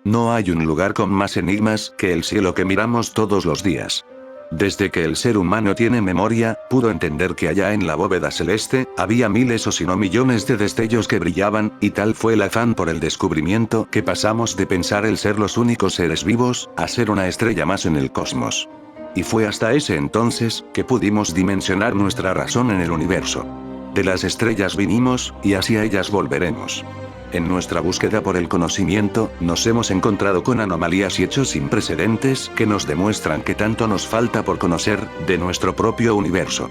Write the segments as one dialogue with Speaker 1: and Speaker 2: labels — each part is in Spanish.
Speaker 1: No hay un lugar con más enigmas que el cielo que miramos todos los días. Desde que el ser humano tiene memoria, pudo entender que allá en la bóveda celeste, había miles o si no millones de destellos que brillaban, y tal fue el afán por el descubrimiento que pasamos de pensar el ser los únicos seres vivos, a ser una estrella más en el cosmos. Y fue hasta ese entonces, que pudimos dimensionar nuestra razón en el universo. De las estrellas vinimos, y hacia ellas volveremos. En nuestra búsqueda por el conocimiento, nos hemos encontrado con anomalías y hechos sin precedentes que nos demuestran que tanto nos falta por conocer de nuestro propio universo.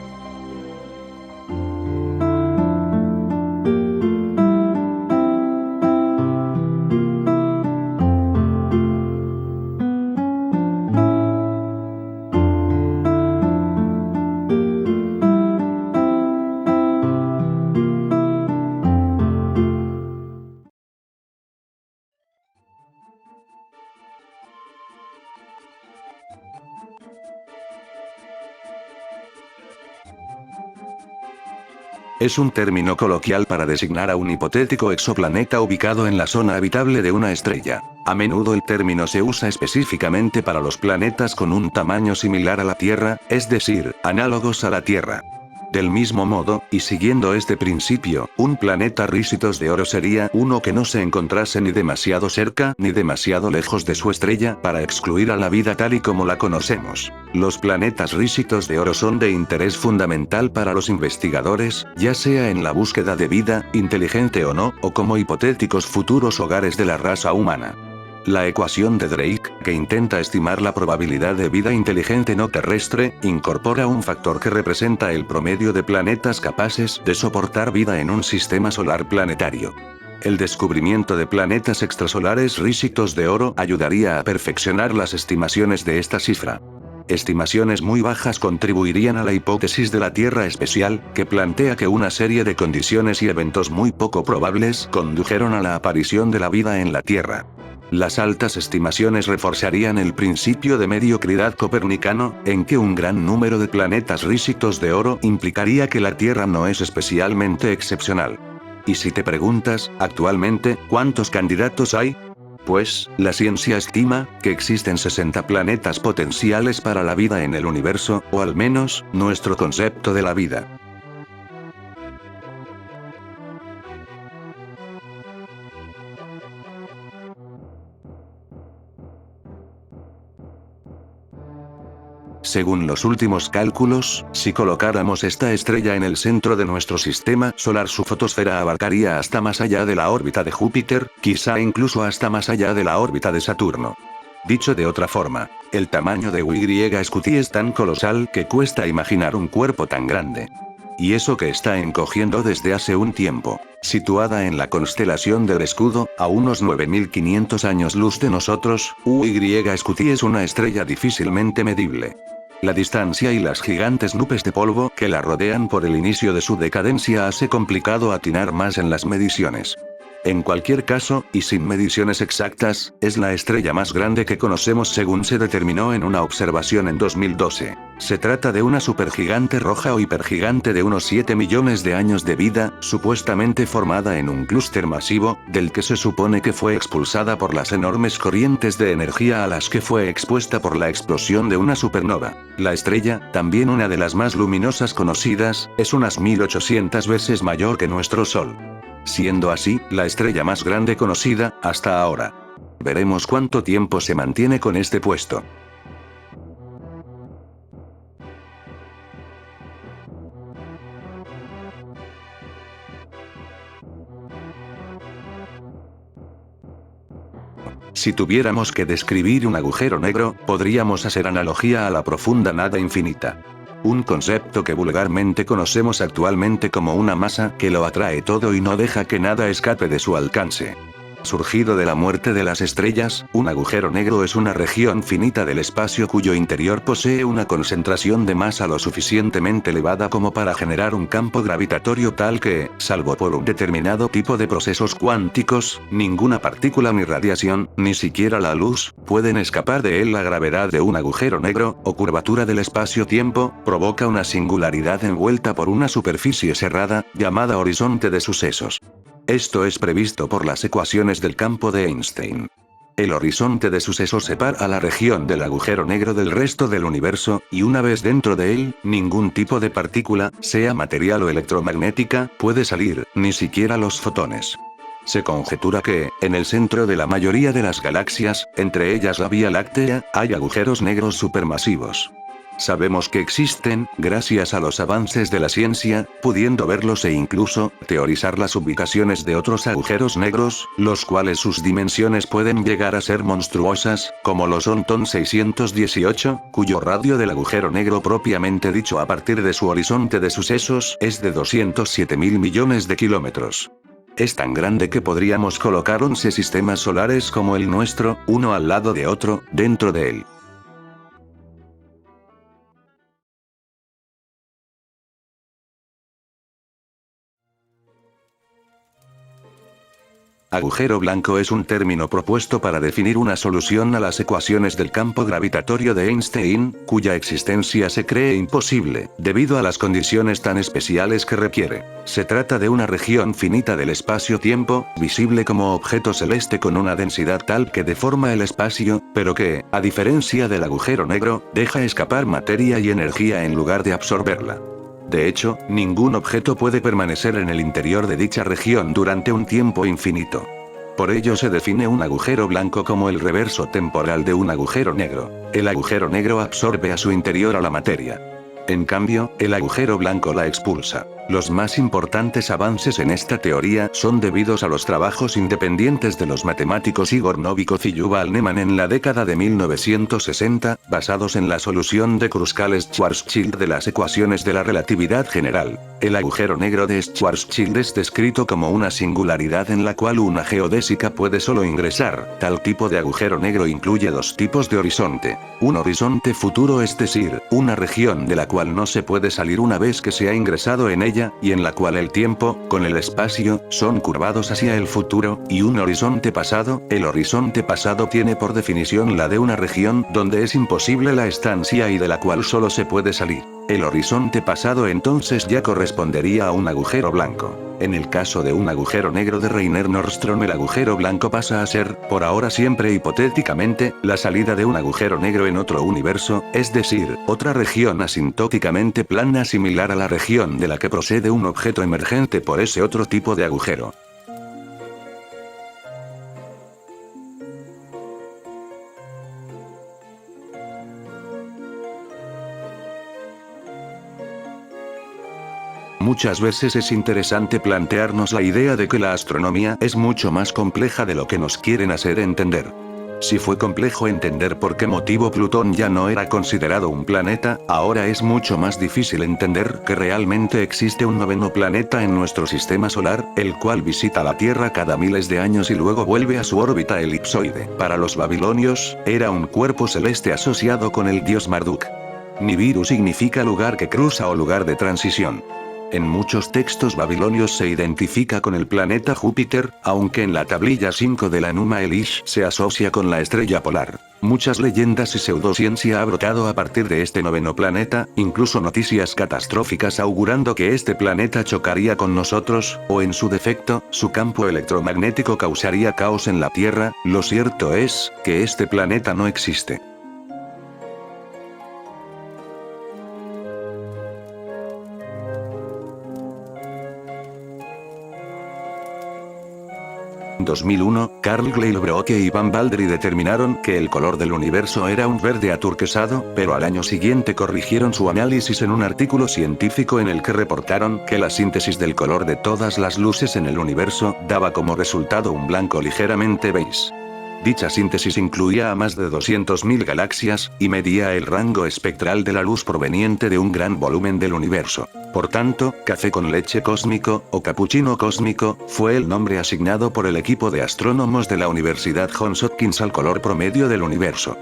Speaker 1: Es un término coloquial para designar a un hipotético exoplaneta ubicado en la zona habitable de una estrella. A menudo el término se usa específicamente para los planetas con un tamaño similar a la Tierra, es decir, análogos a la Tierra. Del mismo modo, y siguiendo este principio, un planeta Ricitos de Oro sería uno que no se encontrase ni demasiado cerca ni demasiado lejos de su estrella para excluir a la vida tal y como la conocemos. Los planetas Ricitos de Oro son de interés fundamental para los investigadores, ya sea en la búsqueda de vida, inteligente o no, o como hipotéticos futuros hogares de la raza humana. La ecuación de Drake, que intenta estimar la probabilidad de vida inteligente no terrestre, incorpora un factor que representa el promedio de planetas capaces de soportar vida en un sistema solar planetario. El descubrimiento de planetas extrasolares Ricitos de Oro ayudaría a perfeccionar las estimaciones de esta cifra. Estimaciones muy bajas contribuirían a la hipótesis de la Tierra especial, que plantea que una serie de condiciones y eventos muy poco probables condujeron a la aparición de la vida en la Tierra. Las altas estimaciones reforzarían el principio de mediocridad copernicano, en que un gran número de planetas Ricitos de Oro implicaría que la Tierra no es especialmente excepcional. Y si te preguntas, actualmente, ¿cuántos candidatos hay? Pues, la ciencia estima que existen 60 planetas potenciales para la vida en el universo, o al menos, nuestro concepto de la vida. Según los últimos cálculos, si colocáramos esta estrella en el centro de nuestro sistema solar, su fotosfera abarcaría hasta más allá de la órbita de Júpiter, quizá incluso hasta más allá de la órbita de Saturno. Dicho de otra forma, el tamaño de Y-Scuti es tan colosal que cuesta imaginar un cuerpo tan grande. Y eso que está encogiendo desde hace un tiempo. Situada en la constelación del Escudo, a unos 9500 años luz de nosotros, Y-Scuti es una estrella difícilmente medible. La distancia y las gigantes nubes de polvo que la rodean por el inicio de su decadencia hace complicado atinar más en las mediciones. En cualquier caso, y sin mediciones exactas, es la estrella más grande que conocemos según se determinó en una observación en 2012. Se trata de una supergigante roja o hipergigante de unos 7 millones de años de vida, supuestamente formada en un clúster masivo, del que se supone que fue expulsada por las enormes corrientes de energía a las que fue expuesta por la explosión de una supernova. La estrella, también una de las más luminosas conocidas, es unas 1800 veces mayor que nuestro Sol. Siendo así, la estrella más grande conocida, hasta ahora. Veremos cuánto tiempo se mantiene con este puesto. Si tuviéramos que describir un agujero negro, podríamos hacer analogía a la profunda nada infinita. Un concepto que vulgarmente conocemos actualmente como una masa que lo atrae todo y no deja que nada escape de su alcance. Surgido de la muerte de las estrellas, un agujero negro es una región finita del espacio cuyo interior posee una concentración de masa lo suficientemente elevada como para generar un campo gravitatorio tal que, salvo por un determinado tipo de procesos cuánticos, ninguna partícula ni radiación, ni siquiera la luz, pueden escapar de él. La gravedad de un agujero negro, o curvatura del espacio-tiempo, provoca una singularidad envuelta por una superficie cerrada, llamada horizonte de sucesos. Esto es previsto por las ecuaciones del campo de Einstein. El horizonte de sucesos separa la región del agujero negro del resto del universo, y una vez dentro de él, ningún tipo de partícula, sea material o electromagnética, puede salir, ni siquiera los fotones. Se conjetura que, en el centro de la mayoría de las galaxias, entre ellas la Vía Láctea, hay agujeros negros supermasivos. Sabemos que existen, gracias a los avances de la ciencia, pudiendo verlos e incluso, teorizar las ubicaciones de otros agujeros negros, los cuales sus dimensiones pueden llegar a ser monstruosas, como lo son TON 618, cuyo radio del agujero negro propiamente dicho a partir de su horizonte de sucesos es de 207.000 millones de kilómetros. Es tan grande que podríamos colocar 11 sistemas solares como el nuestro, uno al lado de otro, dentro de él. Agujero blanco es un término propuesto para definir una solución a las ecuaciones del campo gravitatorio de Einstein, cuya existencia se cree imposible, debido a las condiciones tan especiales que requiere. Se trata de una región finita del espacio-tiempo, visible como objeto celeste con una densidad tal que deforma el espacio, pero que, a diferencia del agujero negro, deja escapar materia y energía en lugar de absorberla. De hecho, ningún objeto puede permanecer en el interior de dicha región durante un tiempo infinito. Por ello se define un agujero blanco como el reverso temporal de un agujero negro. El agujero negro absorbe a su interior a la materia. En cambio, el agujero blanco la expulsa. Los más importantes avances en esta teoría son debidos a los trabajos independientes de los matemáticos Igor Novikov y Yuval Neman en la década de 1960, basados en la solución de Kruskal-Schwarzschild de las ecuaciones de la relatividad general. El agujero negro de Schwarzschild es descrito como una singularidad en la cual una geodésica puede solo ingresar. Tal tipo de agujero negro incluye dos tipos de horizonte. Un horizonte futuro, es decir, una región de la cual no se puede salir una vez que se ha ingresado en ella, y en la cual el tiempo, con el espacio, son curvados hacia el futuro, y un horizonte pasado. El horizonte pasado tiene por definición la de una región donde es imposible la estancia y de la cual solo se puede salir. El horizonte pasado entonces ya correspondería a un agujero blanco. En el caso de un agujero negro de Reiner-Nordström, el agujero blanco pasa a ser, por ahora siempre hipotéticamente, la salida de un agujero negro en otro universo, es decir, otra región asintóticamente plana similar a la región de la que procede un objeto emergente por ese otro tipo de agujero. Muchas veces es interesante plantearnos la idea de que la astronomía es mucho más compleja de lo que nos quieren hacer entender. Si fue complejo entender por qué motivo Plutón ya no era considerado un planeta, ahora es mucho más difícil entender que realmente existe un noveno planeta en nuestro sistema solar, el cual visita la Tierra cada miles de años y luego vuelve a su órbita elipsoide. Para los babilonios, era un cuerpo celeste asociado con el dios Marduk. Nibiru significa lugar que cruza o lugar de transición. En muchos textos babilonios se identifica con el planeta Júpiter, aunque en la tablilla 5 de la Enuma Elish se asocia con la estrella polar. Muchas leyendas y pseudociencia ha brotado a partir de este noveno planeta, incluso noticias catastróficas augurando que este planeta chocaría con nosotros, o en su defecto, su campo electromagnético causaría caos en la Tierra. Lo cierto es, que este planeta no existe. 2001, Carl Gleilbrock y Van Baldry determinaron que el color del universo era un verde aturquesado, pero al año siguiente corrigieron su análisis en un artículo científico en el que reportaron que la síntesis del color de todas las luces en el universo daba como resultado un blanco ligeramente beige. Dicha síntesis incluía a más de 200.000 galaxias, y medía el rango espectral de la luz proveniente de un gran volumen del universo. Por tanto, café con leche cósmico, o capuchino cósmico, fue el nombre asignado por el equipo de astrónomos de la Universidad Johns Hopkins al color promedio del universo.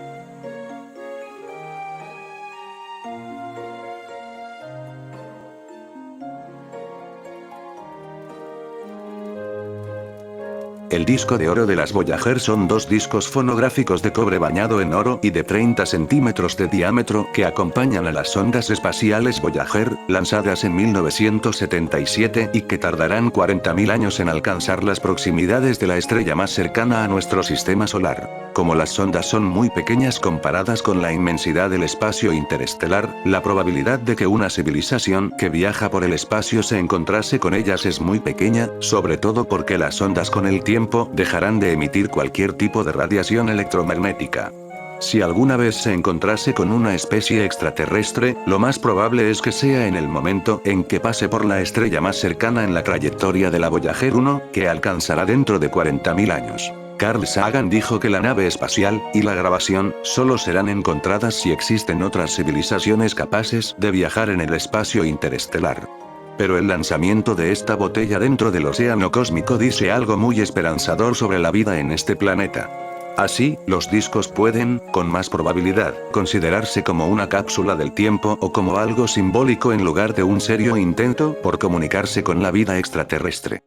Speaker 1: El disco de oro de las Voyager son dos discos fonográficos de cobre bañado en oro y de 30 centímetros de diámetro que acompañan a las sondas espaciales Voyager, lanzadas en 1977 y que tardarán 40.000 años en alcanzar las proximidades de la estrella más cercana a nuestro sistema solar. Como las sondas son muy pequeñas comparadas con la inmensidad del espacio interestelar, la probabilidad de que una civilización que viaja por el espacio se encontrase con ellas es muy pequeña, sobre todo porque las sondas con el tiempo dejarán de emitir cualquier tipo de radiación electromagnética. Si alguna vez se encontrase con una especie extraterrestre, lo más probable es que sea en el momento en que pase por la estrella más cercana en la trayectoria de la Voyager 1, que alcanzará dentro de 40.000 años. Carl Sagan dijo que la nave espacial y la grabación solo serán encontradas si existen otras civilizaciones capaces de viajar en el espacio interestelar. Pero el lanzamiento de esta botella dentro del océano cósmico dice algo muy esperanzador sobre la vida en este planeta. Así, los discos pueden, con más probabilidad, considerarse como una cápsula del tiempo o como algo simbólico en lugar de un serio intento por comunicarse con la vida extraterrestre.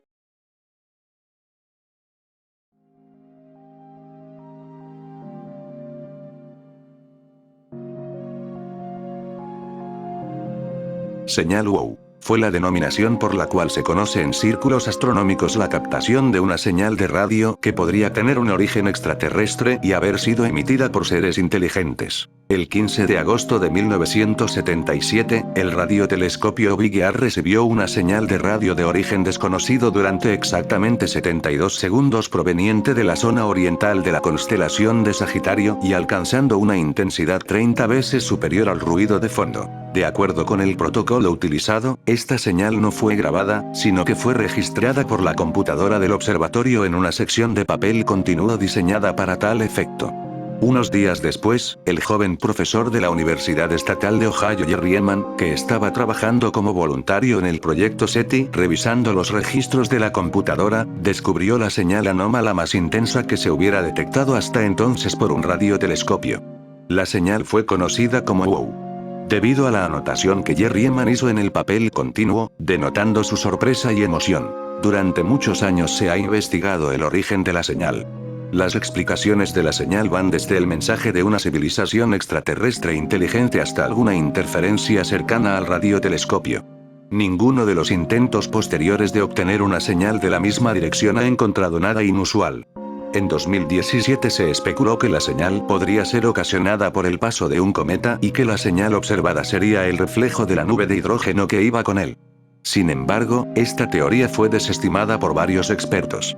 Speaker 1: Señal WOW. Fue la denominación por la cual se conoce en círculos astronómicos la captación de una señal de radio que podría tener un origen extraterrestre y haber sido emitida por seres inteligentes. El 15 de agosto de 1977, el radiotelescopio Big Ear recibió una señal de radio de origen desconocido durante exactamente 72 segundos proveniente de la zona oriental de la constelación de Sagitario y alcanzando una intensidad 30 veces superior al ruido de fondo. De acuerdo con el protocolo utilizado, esta señal no fue grabada, sino que fue registrada por la computadora del observatorio en una sección de papel continuo diseñada para tal efecto. Unos días después, el joven profesor de la Universidad Estatal de Ohio Jerry Ehman, que estaba trabajando como voluntario en el proyecto SETI, revisando los registros de la computadora, descubrió la señal anómala más intensa que se hubiera detectado hasta entonces por un radiotelescopio. La señal fue conocida como WOW. Debido a la anotación que Jerry Ehman hizo en el papel continuo, denotando su sorpresa y emoción. Durante muchos años se ha investigado el origen de la señal. Las explicaciones de la señal van desde el mensaje de una civilización extraterrestre inteligente hasta alguna interferencia cercana al radiotelescopio. Ninguno de los intentos posteriores de obtener una señal de la misma dirección ha encontrado nada inusual. En 2017 se especuló que la señal podría ser ocasionada por el paso de un cometa y que la señal observada sería el reflejo de la nube de hidrógeno que iba con él. Sin embargo, esta teoría fue desestimada por varios expertos.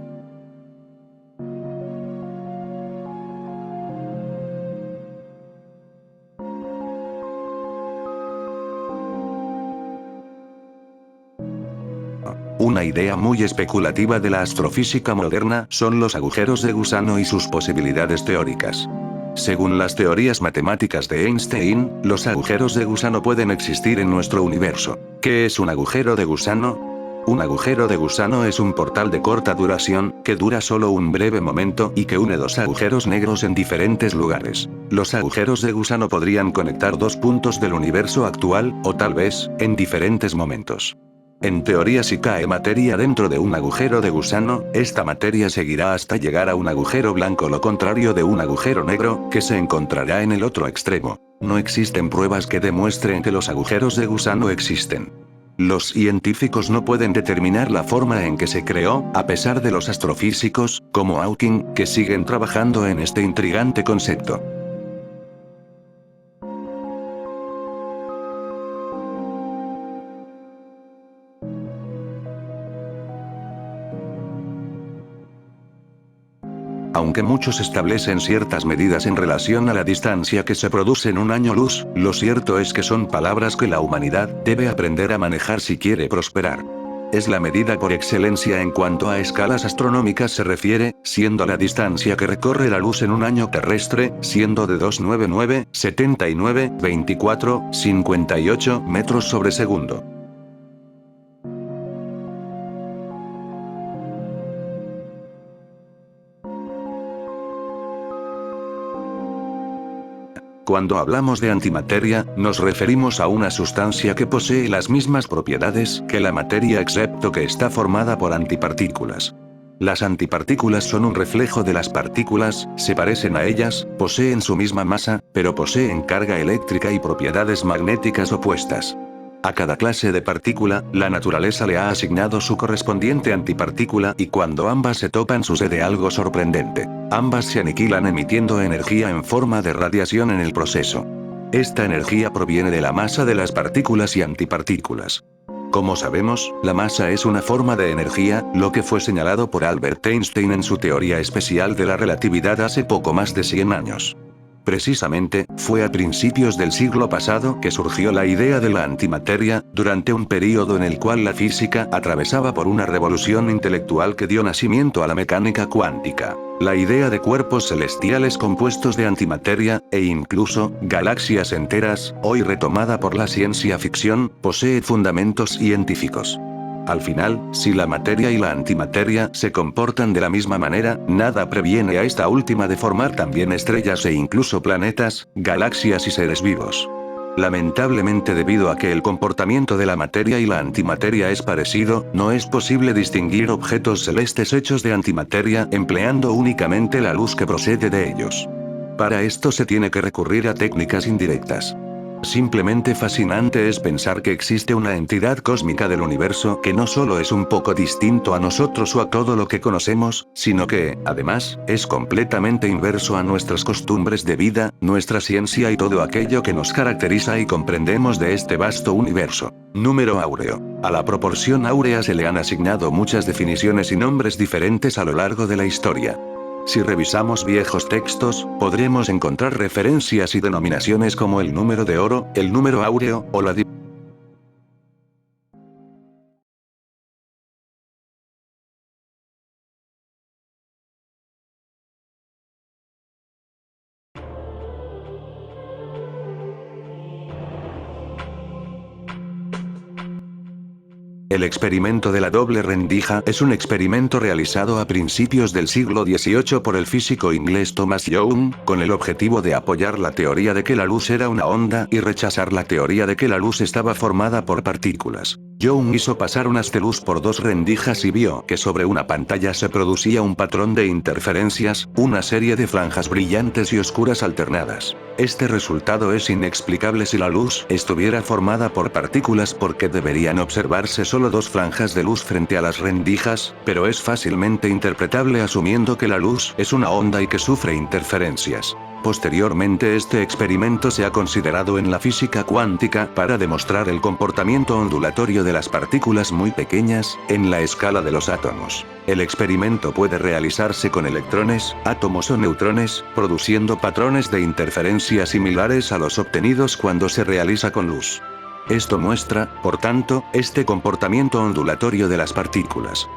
Speaker 1: Una idea muy especulativa de la astrofísica moderna son los agujeros de gusano y sus posibilidades teóricas. Según las teorías matemáticas de Einstein, los agujeros de gusano pueden existir en nuestro universo. ¿Qué es un agujero de gusano? Un agujero de gusano es un portal de corta duración, que dura solo un breve momento y que une dos agujeros negros en diferentes lugares. Los agujeros de gusano podrían conectar dos puntos del universo actual, o tal vez, en diferentes momentos. En teoría, si cae materia dentro de un agujero de gusano, esta materia seguirá hasta llegar a un agujero blanco, lo contrario de un agujero negro, que se encontrará en el otro extremo. No existen pruebas que demuestren que los agujeros de gusano existen. Los científicos no pueden determinar la forma en que se creó, a pesar de los astrofísicos, como Hawking, que siguen trabajando en este intrigante concepto. Aunque muchos establecen ciertas medidas en relación a la distancia que se produce en un año luz, lo cierto es que son palabras que la humanidad debe aprender a manejar si quiere prosperar. Es la medida por excelencia en cuanto a escalas astronómicas se refiere, siendo la distancia que recorre la luz en un año terrestre, siendo de 299, 79, 24, 58 metros sobre segundo. Cuando hablamos de antimateria, nos referimos a una sustancia que posee las mismas propiedades que la materia excepto que está formada por antipartículas. Las antipartículas son un reflejo de las partículas, se parecen a ellas, poseen su misma masa, pero poseen carga eléctrica y propiedades magnéticas opuestas. A cada clase de partícula, la naturaleza le ha asignado su correspondiente antipartícula y cuando ambas se topan sucede algo sorprendente. Ambas se aniquilan emitiendo energía en forma de radiación en el proceso. Esta energía proviene de la masa de las partículas y antipartículas. Como sabemos, la masa es una forma de energía, lo que fue señalado por Albert Einstein en su teoría especial de la relatividad hace poco más de 100 años. Precisamente, fue a principios del siglo pasado que surgió la idea de la antimateria, durante un período en el cual la física atravesaba por una revolución intelectual que dio nacimiento a la mecánica cuántica. La idea de cuerpos celestiales compuestos de antimateria, e incluso, galaxias enteras, hoy retomada por la ciencia ficción, posee fundamentos científicos. Al final, si la materia y la antimateria se comportan de la misma manera, nada previene a esta última de formar también estrellas e incluso planetas, galaxias y seres vivos. Lamentablemente, debido a que el comportamiento de la materia y la antimateria es parecido, no es posible distinguir objetos celestes hechos de antimateria empleando únicamente la luz que procede de ellos. Para esto se tiene que recurrir a técnicas indirectas. Simplemente fascinante es pensar que existe una entidad cósmica del universo que no solo es un poco distinto a nosotros o a todo lo que conocemos, sino que, además, es completamente inverso a nuestras costumbres de vida, nuestra ciencia y todo aquello que nos caracteriza y comprendemos de este vasto universo. Número áureo. A la proporción áurea se le han asignado muchas definiciones y nombres diferentes a lo largo de la historia. Si revisamos viejos textos, podremos encontrar referencias y denominaciones como el número de oro, el número áureo, o la El experimento de la doble rendija es un experimento realizado a principios del siglo XVIII por el físico inglés Thomas Young, con el objetivo de apoyar la teoría de que la luz era una onda y rechazar la teoría de que la luz estaba formada por partículas. Young hizo pasar un haz de luz por dos rendijas y vio que sobre una pantalla se producía un patrón de interferencias, una serie de franjas brillantes y oscuras alternadas. Este resultado es inexplicable si la luz estuviera formada por partículas porque deberían observarse solo dos franjas de luz frente a las rendijas, pero es fácilmente interpretable asumiendo que la luz es una onda y que sufre interferencias. Posteriormente este experimento se ha considerado en la física cuántica para demostrar el comportamiento ondulatorio de las partículas muy pequeñas, en la escala de los átomos. El experimento puede realizarse con electrones, átomos o neutrones, produciendo patrones de interferencia similares a los obtenidos cuando se realiza con luz. Esto muestra, por tanto, este comportamiento ondulatorio de las partículas.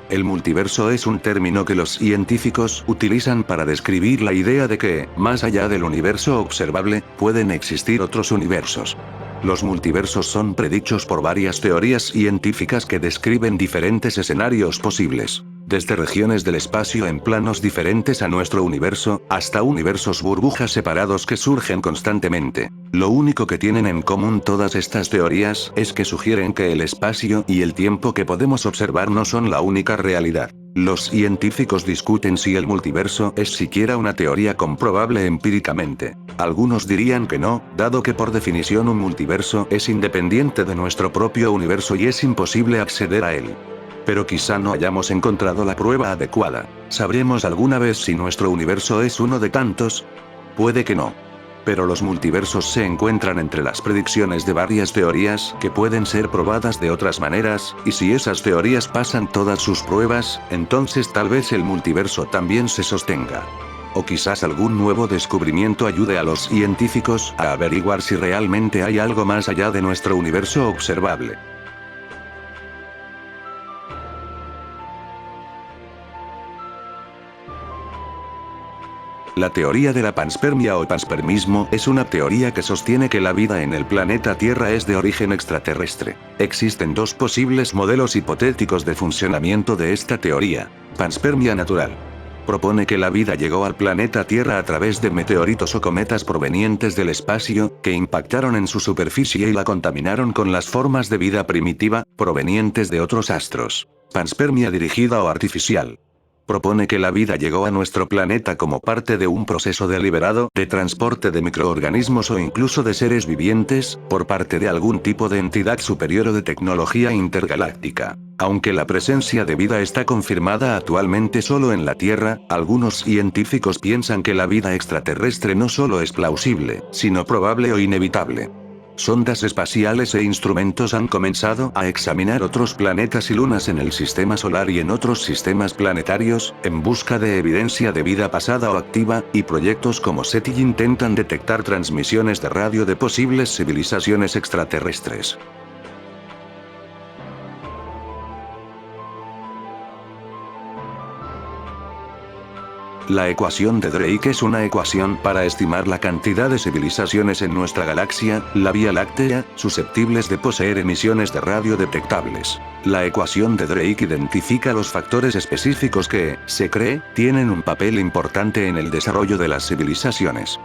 Speaker 1: El multiverso es un término que los científicos utilizan para describir la idea de que, más allá del universo observable, pueden existir otros universos. Los multiversos son predichos por varias teorías científicas que describen diferentes escenarios posibles. Desde regiones del espacio en planos diferentes a nuestro universo, hasta universos burbujas separados que surgen constantemente. Lo único que tienen en común todas estas teorías es que sugieren que el espacio y el tiempo que podemos observar no son la única realidad. Los científicos discuten si el multiverso es siquiera una teoría comprobable empíricamente. Algunos dirían que no, dado que por definición un multiverso es independiente de nuestro propio universo y es imposible acceder a él. Pero quizá no hayamos encontrado la prueba adecuada. ¿Sabremos alguna vez si nuestro universo es uno de tantos? Puede que no. Pero los multiversos se encuentran entre las predicciones de varias teorías que pueden ser probadas de otras maneras, y si esas teorías pasan todas sus pruebas, entonces tal vez el multiverso también se sostenga. O quizás algún nuevo descubrimiento ayude a los científicos a averiguar si realmente hay algo más allá de nuestro universo observable. La teoría de la panspermia o panspermismo es una teoría que sostiene que la vida en el planeta Tierra es de origen extraterrestre. Existen dos posibles modelos hipotéticos de funcionamiento de esta teoría. Panspermia natural. Propone que la vida llegó al planeta Tierra a través de meteoritos o cometas provenientes del espacio, que impactaron en su superficie y la contaminaron con las formas de vida primitiva, provenientes de otros astros. Panspermia dirigida o artificial. Propone que la vida llegó a nuestro planeta como parte de un proceso deliberado de transporte de microorganismos o incluso de seres vivientes, por parte de algún tipo de entidad superior o de tecnología intergaláctica. Aunque la presencia de vida está confirmada actualmente solo en la Tierra, algunos científicos piensan que la vida extraterrestre no solo es plausible, sino probable o inevitable. Sondas espaciales e instrumentos han comenzado a examinar otros planetas y lunas en el sistema solar y en otros sistemas planetarios, en busca de evidencia de vida pasada o activa, y proyectos como SETI intentan detectar transmisiones de radio de posibles civilizaciones extraterrestres. La ecuación de Drake es una ecuación para estimar la cantidad de civilizaciones en nuestra galaxia, la Vía Láctea, susceptibles de poseer emisiones de radio detectables. La ecuación de Drake identifica los factores específicos que, se cree, tienen un papel importante en el desarrollo de las civilizaciones.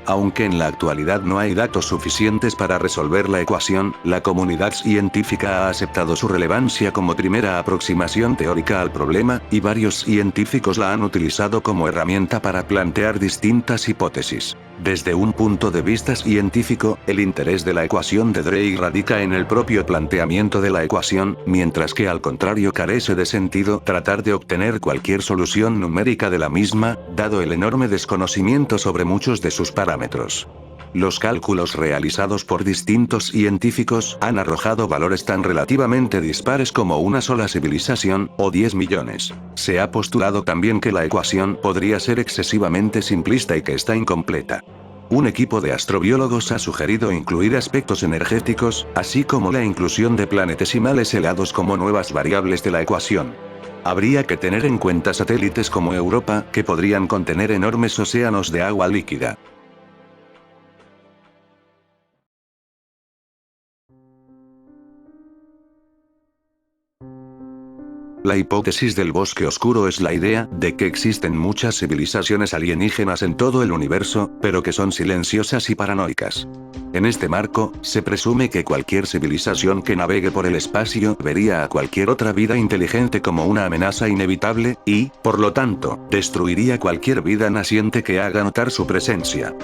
Speaker 1: Aunque en la actualidad no hay datos suficientes para resolver la ecuación, la comunidad científica ha aceptado su relevancia como primera aproximación teórica al problema, y varios científicos la han utilizado como herramienta para plantear distintas hipótesis. Desde un punto de vista científico, el interés de la ecuación de Drake radica en el propio planteamiento de la ecuación, mientras que al contrario carece de sentido tratar de obtener cualquier solución numérica de la misma, dado el enorme desconocimiento sobre muchos de sus parámetros. Los cálculos realizados por distintos científicos han arrojado valores tan relativamente dispares como una sola civilización, o 10 millones. Se ha postulado también que la ecuación podría ser excesivamente simplista y que está incompleta. Un equipo de astrobiólogos ha sugerido incluir aspectos energéticos, así como la inclusión de planetesimales helados como nuevas variables de la ecuación. Habría que tener en cuenta satélites como Europa, que podrían contener enormes océanos de agua líquida. La hipótesis del bosque oscuro es la idea de que existen muchas civilizaciones alienígenas en todo el universo, pero que son silenciosas y paranoicas. En este marco, se presume que cualquier civilización que navegue por el espacio vería a cualquier otra vida inteligente como una amenaza inevitable, y, por lo tanto, destruiría cualquier vida naciente que haga notar su presencia.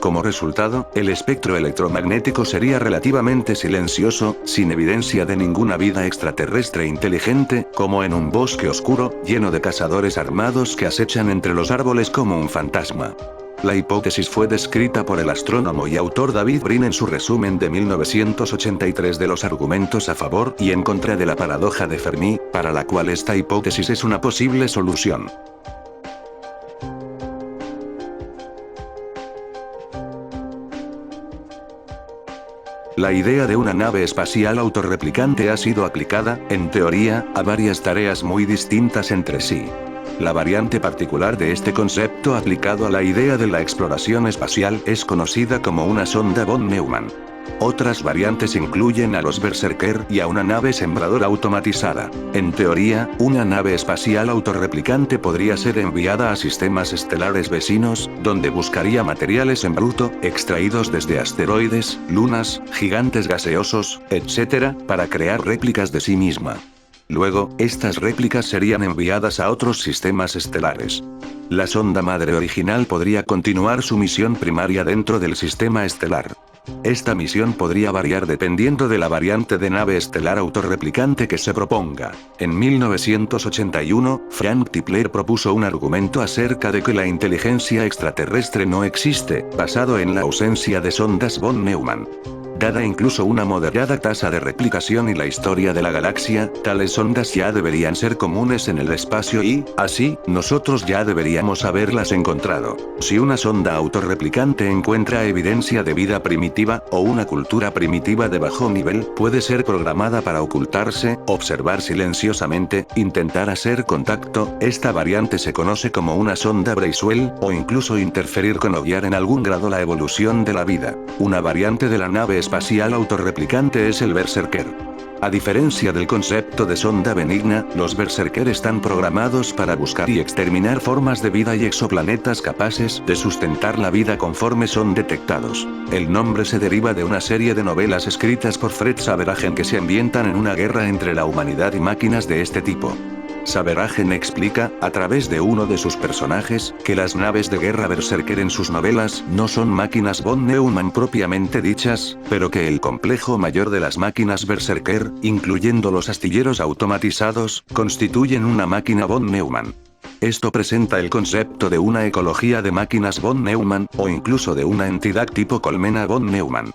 Speaker 1: Como resultado, el espectro electromagnético sería relativamente silencioso, sin evidencia de ninguna vida extraterrestre inteligente, como en un bosque oscuro, lleno de cazadores armados que acechan entre los árboles como un fantasma. La hipótesis fue descrita por el astrónomo y autor David Brin en su resumen de 1983 de los argumentos a favor y en contra de la paradoja de Fermi, para la cual esta hipótesis es una posible solución. La idea de una nave espacial autorreplicante ha sido aplicada, en teoría, a varias tareas muy distintas entre sí. La variante particular de este concepto aplicado a la idea de la exploración espacial es conocida como una sonda von Neumann. Otras variantes incluyen a los Berserker y a una nave sembradora automatizada. En teoría, una nave espacial autorreplicante podría ser enviada a sistemas estelares vecinos, donde buscaría materiales en bruto, extraídos desde asteroides, lunas, gigantes gaseosos, etc., para crear réplicas de sí misma. Luego, estas réplicas serían enviadas a otros sistemas estelares. La sonda madre original podría continuar su misión primaria dentro del sistema estelar. Esta misión podría variar dependiendo de la variante de nave estelar autorreplicante que se proponga. En 1981, Frank Tipler propuso un argumento acerca de que la inteligencia extraterrestre no existe, basado en la ausencia de sondas von Neumann. Dada incluso una moderada tasa de replicación y la historia de la galaxia, tales ondas ya deberían ser comunes en el espacio y, así, nosotros ya deberíamos haberlas encontrado. Si una sonda autorreplicante encuentra evidencia de vida primitiva, o una cultura primitiva de bajo nivel, puede ser programada para ocultarse, observar silenciosamente, intentar hacer contacto, esta variante se conoce como una sonda Bracewell, o incluso interferir con o guiar en algún grado la evolución de la vida. Una variante de la nave espacial autorreplicante es el Berserker. A diferencia del concepto de sonda benigna, los Berserker están programados para buscar y exterminar formas de vida y exoplanetas capaces de sustentar la vida conforme son detectados. El nombre se deriva de una serie de novelas escritas por Fred Saberhagen que se ambientan en una guerra entre la humanidad y máquinas de este tipo. Saberhagen explica, a través de uno de sus personajes, que las naves de guerra Berserker en sus novelas no son máquinas von Neumann propiamente dichas, pero que el complejo mayor de las máquinas Berserker, incluyendo los astilleros automatizados, constituyen una máquina von Neumann. Esto presenta el concepto de una ecología de máquinas von Neumann, o incluso de una entidad tipo colmena von Neumann.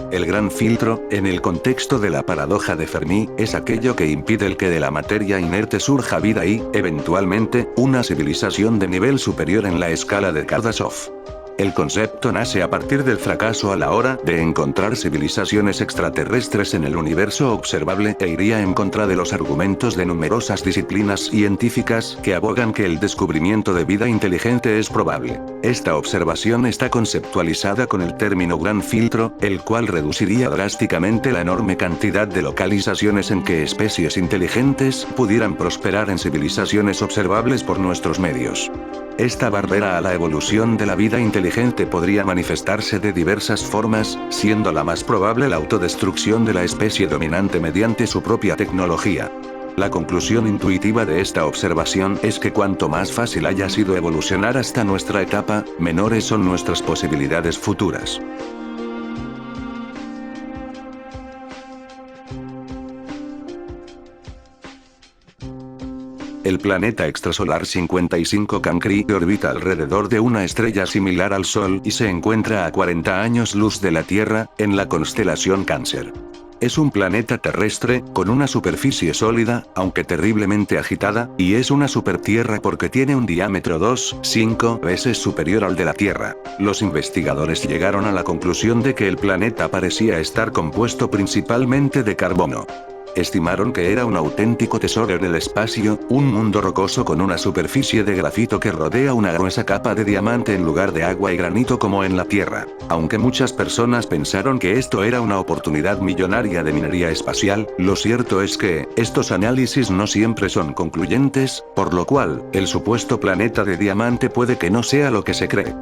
Speaker 1: El gran filtro, en el contexto de la paradoja de Fermi, es aquello que impide el que de la materia inerte surja vida y, eventualmente, una civilización de nivel superior en la escala de Kardashev. El concepto nace a partir del fracaso a la hora de encontrar civilizaciones extraterrestres en el universo observable e iría en contra de los argumentos de numerosas disciplinas científicas que abogan que el descubrimiento de vida inteligente es probable. Esta observación está conceptualizada con el término gran filtro, el cual reduciría drásticamente la enorme cantidad de localizaciones en que especies inteligentes pudieran prosperar en civilizaciones observables por nuestros medios. Esta barrera a la evolución de la vida inteligente podría manifestarse de diversas formas, siendo la más probable la autodestrucción de la especie dominante mediante su propia tecnología. La conclusión intuitiva de esta observación es que cuanto más fácil haya sido evolucionar hasta nuestra etapa, menores son nuestras posibilidades futuras. El planeta extrasolar 55 Cancri orbita alrededor de una estrella similar al Sol y se encuentra a 40 años luz de la Tierra, en la constelación Cáncer. Es un planeta terrestre, con una superficie sólida, aunque terriblemente agitada, y es una supertierra porque tiene un diámetro 2,5 veces superior al de la Tierra. Los investigadores llegaron a la conclusión de que el planeta parecía estar compuesto principalmente de carbono. Estimaron que era un auténtico tesoro en el espacio, un mundo rocoso con una superficie de grafito que rodea una gruesa capa de diamante en lugar de agua y granito como en la Tierra. Aunque muchas personas pensaron que esto era una oportunidad millonaria de minería espacial, lo cierto es que, estos análisis no siempre son concluyentes, por lo cual, el supuesto planeta de diamante puede que no sea lo que se cree.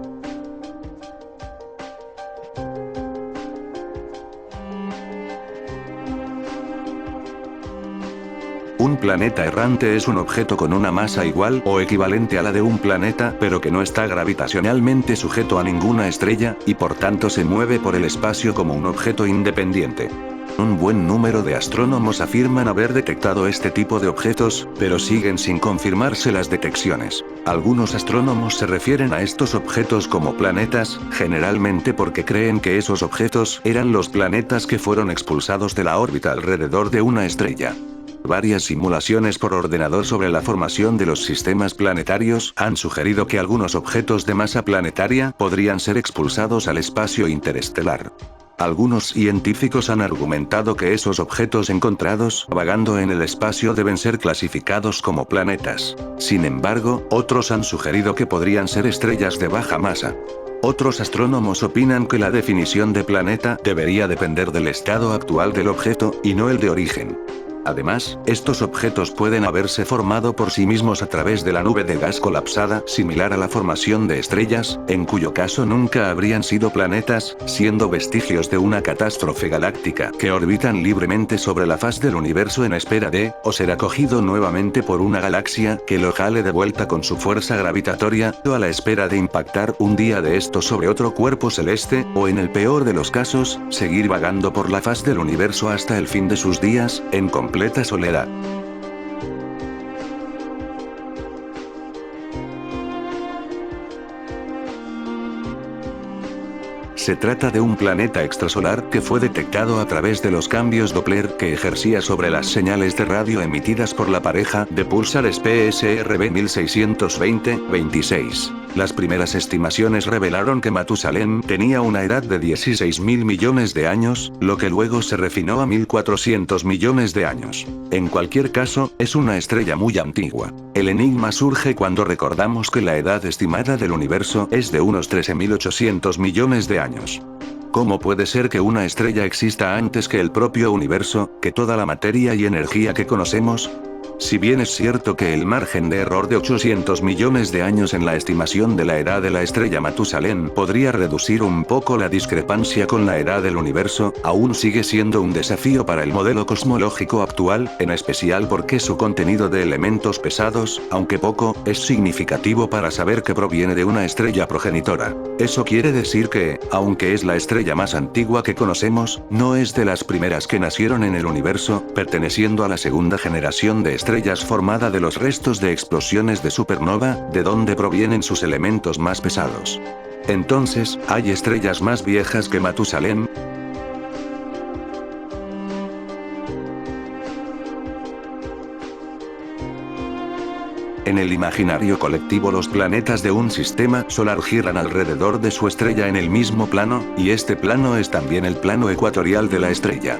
Speaker 1: Un planeta errante es un objeto con una masa igual o equivalente a la de un planeta, pero que no está gravitacionalmente sujeto a ninguna estrella, y por tanto se mueve por el espacio como un objeto independiente. Un buen número de astrónomos afirman haber detectado este tipo de objetos, pero siguen sin confirmarse las detecciones. Algunos astrónomos se refieren a estos objetos como planetas, generalmente porque creen que esos objetos eran los planetas que fueron expulsados de la órbita alrededor de una estrella. Varias simulaciones por ordenador sobre la formación de los sistemas planetarios han sugerido que algunos objetos de masa planetaria podrían ser expulsados al espacio interestelar. Algunos científicos han argumentado que esos objetos encontrados vagando en el espacio deben ser clasificados como planetas. Sin embargo, otros han sugerido que podrían ser estrellas de baja masa. Otros astrónomos opinan que la definición de planeta debería depender del estado actual del objeto, y no el de origen. Además, estos objetos pueden haberse formado por sí mismos a través de la nube de gas colapsada, similar a la formación de estrellas, en cuyo caso nunca habrían sido planetas, siendo vestigios de una catástrofe galáctica que orbitan libremente sobre la faz del universo en espera de, o ser acogido nuevamente por una galaxia que lo jale de vuelta con su fuerza gravitatoria, o a la espera de impactar un día de estos sobre otro cuerpo celeste, o en el peor de los casos, seguir vagando por la faz del universo hasta el fin de sus días, en completa soledad. Se trata de un planeta extrasolar que fue detectado a través de los cambios Doppler que ejercía sobre las señales de radio emitidas por la pareja de pulsares PSRB 1620-26. Las primeras estimaciones revelaron que Matusalén tenía una edad de 16.000 millones de años, lo que luego se refinó a 1.400 millones de años. En cualquier caso, es una estrella muy antigua. El enigma surge cuando recordamos que la edad estimada del universo es de unos 13.800 millones de años. ¿Cómo puede ser que una estrella exista antes que el propio universo, que toda la materia y energía que conocemos? Si bien es cierto que el margen de error de 800 millones de años en la estimación de la edad de la estrella Matusalén podría reducir un poco la discrepancia con la edad del universo, aún sigue siendo un desafío para el modelo cosmológico actual, en especial porque su contenido de elementos pesados, aunque poco, es significativo para saber que proviene de una estrella progenitora. Eso quiere decir que, aunque es la estrella más antigua que conocemos, no es de las primeras que nacieron en el universo, perteneciendo a la segunda generación de estrellas formada de los restos de explosiones de supernova, de donde provienen sus elementos más pesados. Entonces, ¿hay estrellas más viejas que Matusalén? En el imaginario colectivo los planetas de un sistema solar giran alrededor de su estrella en el mismo plano, y este plano es también el plano ecuatorial de la estrella.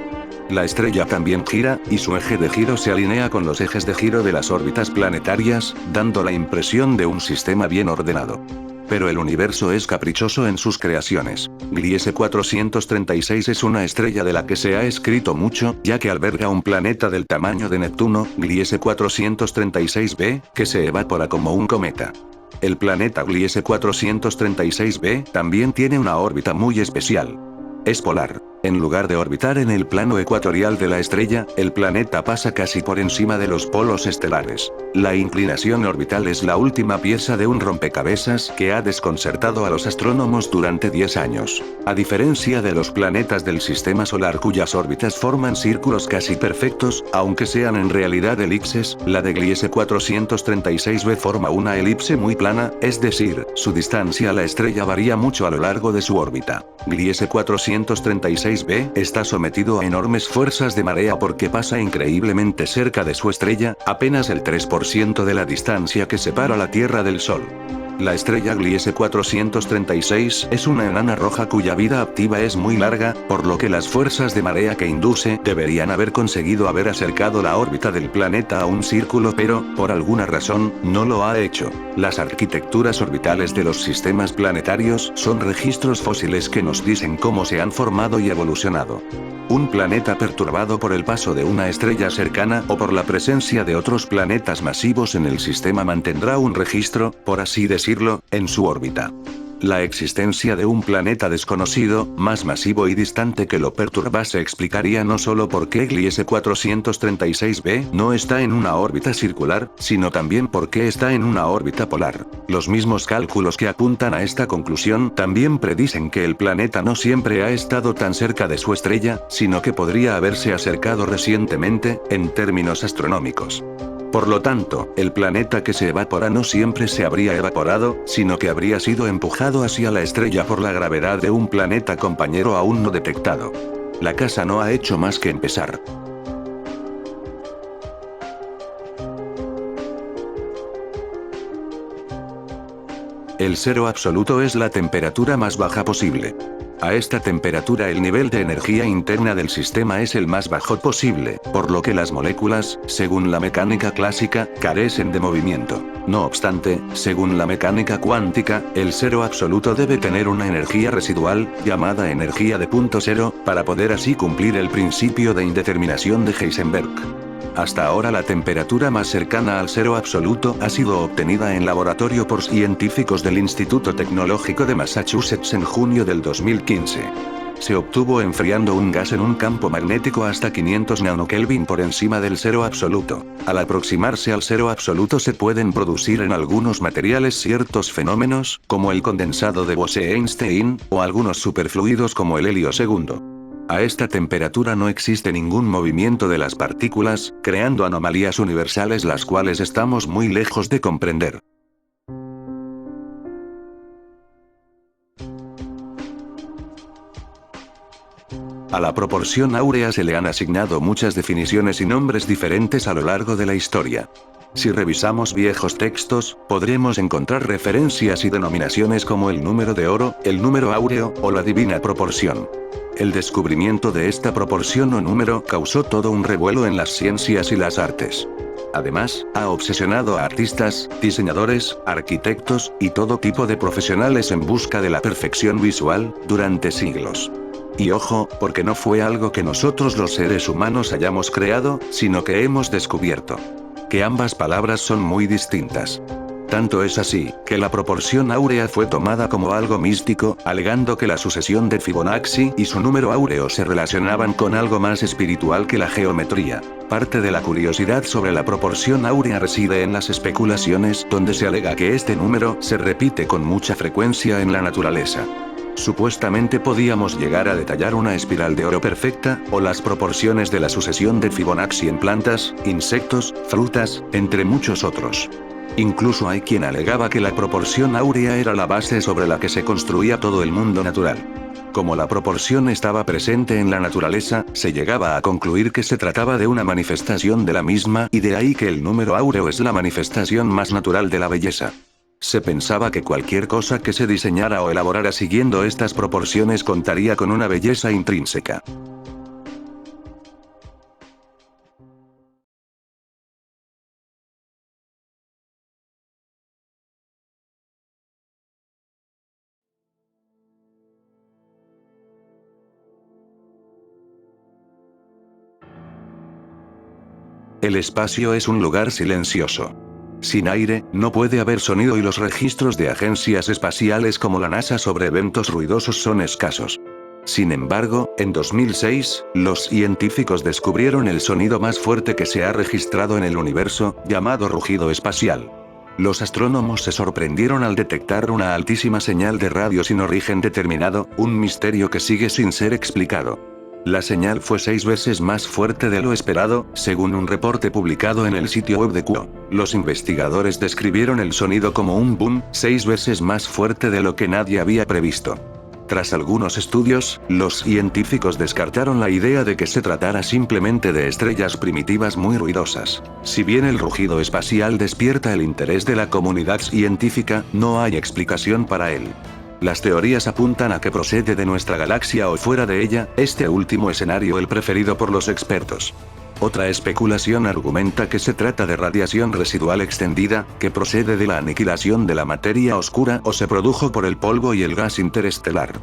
Speaker 1: La estrella también gira, y su eje de giro se alinea con los ejes de giro de las órbitas planetarias, dando la impresión de un sistema bien ordenado. Pero el universo es caprichoso en sus creaciones. Gliese 436 es una estrella de la que se ha escrito mucho, ya que alberga un planeta del tamaño de Neptuno, Gliese 436b, que se evapora como un cometa. El planeta Gliese 436b también tiene una órbita muy especial. Es polar. En lugar de orbitar en el plano ecuatorial de la estrella, el planeta pasa casi por encima de los polos estelares. La inclinación orbital es la última pieza de un rompecabezas que ha desconcertado a los astrónomos durante 10 años. A diferencia de los planetas del sistema solar cuyas órbitas forman círculos casi perfectos, aunque sean en realidad elipses, la de Gliese 436b forma una elipse muy plana, es decir, su distancia a la estrella varía mucho a lo largo de su órbita. Gliese 436b está sometido a enormes fuerzas de marea porque pasa increíblemente cerca de su estrella, apenas el 3% de la distancia que separa la Tierra del Sol. La estrella Gliese 436 es una enana roja cuya vida activa es muy larga, por lo que las fuerzas de marea que induce deberían haber conseguido haber acercado la órbita del planeta a un círculo, pero, por alguna razón, no lo ha hecho. Las arquitecturas orbitales de los sistemas planetarios son registros fósiles que nos dicen cómo se han formado y evolucionado. Un planeta perturbado por el paso de una estrella cercana o por la presencia de otros planetas masivos en el sistema mantendrá un registro, por así decirlo, en su órbita. La existencia de un planeta desconocido, más masivo y distante que lo perturbase explicaría no solo por qué Gliese 436b no está en una órbita circular, sino también por qué está en una órbita polar. Los mismos cálculos que apuntan a esta conclusión también predicen que el planeta no siempre ha estado tan cerca de su estrella, sino que podría haberse acercado recientemente, en términos astronómicos. Por lo tanto, el planeta que se evapora no siempre se habría evaporado, sino que habría sido empujado hacia la estrella por la gravedad de un planeta compañero aún no detectado. La casa no ha hecho más que empezar. El cero absoluto es la temperatura más baja posible. A esta temperatura el nivel de energía interna del sistema es el más bajo posible, por lo que las moléculas, según la mecánica clásica, carecen de movimiento. No obstante, según la mecánica cuántica, el cero absoluto debe tener una energía residual, llamada energía de punto cero, para poder así cumplir el principio de indeterminación de Heisenberg. Hasta ahora la temperatura más cercana al cero absoluto ha sido obtenida en laboratorio por científicos del Instituto Tecnológico de Massachusetts en junio del 2015. Se obtuvo enfriando un gas en un campo magnético hasta 500 nanokelvin por encima del cero absoluto. Al aproximarse al cero absoluto se pueden producir en algunos materiales ciertos fenómenos, como el condensado de Bose-Einstein, o algunos superfluidos como el helio segundo. A esta temperatura no existe ningún movimiento de las partículas, creando anomalías universales las cuales estamos muy lejos de comprender. A la proporción áurea se le han asignado muchas definiciones y nombres diferentes a lo largo de la historia. Si revisamos viejos textos, podremos encontrar referencias y denominaciones como el número de oro, el número áureo, o la divina proporción. El descubrimiento de esta proporción o número causó todo un revuelo en las ciencias y las artes. Además, ha obsesionado a artistas, diseñadores, arquitectos, y todo tipo de profesionales en busca de la perfección visual, durante siglos. Y ojo, porque no fue algo que nosotros los seres humanos hayamos creado, sino que hemos descubierto. Que ambas palabras son muy distintas. Tanto es así, que la proporción áurea fue tomada como algo místico, alegando que la sucesión de Fibonacci y su número áureo se relacionaban con algo más espiritual que la geometría. Parte de la curiosidad sobre la proporción áurea reside en las especulaciones, donde se alega que este número se repite con mucha frecuencia en la naturaleza. Supuestamente podíamos llegar a detallar una espiral de oro perfecta, o las proporciones de la sucesión de Fibonacci en plantas, insectos, frutas, entre muchos otros. Incluso hay quien alegaba que la proporción áurea era la base sobre la que se construía todo el mundo natural. Como la proporción estaba presente en la naturaleza, se llegaba a concluir que se trataba de una manifestación de la misma, y de ahí que el número áureo es la manifestación más natural de la belleza. Se pensaba que cualquier cosa que se diseñara o elaborara siguiendo estas proporciones contaría con una belleza intrínseca. El espacio es un lugar silencioso. Sin aire, no puede haber sonido y los registros de agencias espaciales como la NASA sobre eventos ruidosos son escasos. Sin embargo, en 2006, los científicos descubrieron el sonido más fuerte que se ha registrado en el universo, llamado rugido espacial. Los astrónomos se sorprendieron al detectar una altísima señal de radio sin origen determinado, un misterio que sigue sin ser explicado. La señal fue 6 veces más fuerte de lo esperado, según un reporte publicado en el sitio web de QO. Los investigadores describieron el sonido como un boom, 6 veces más fuerte de lo que nadie había previsto. Tras algunos estudios, los científicos descartaron la idea de que se tratara simplemente de estrellas primitivas muy ruidosas. Si bien el rugido espacial despierta el interés de la comunidad científica, no hay explicación para él. Las teorías apuntan a que procede de nuestra galaxia o fuera de ella, este último escenario el preferido por los expertos. Otra especulación argumenta que se trata de radiación residual extendida, que procede de la aniquilación de la materia oscura o se produjo por el polvo y el gas interestelar.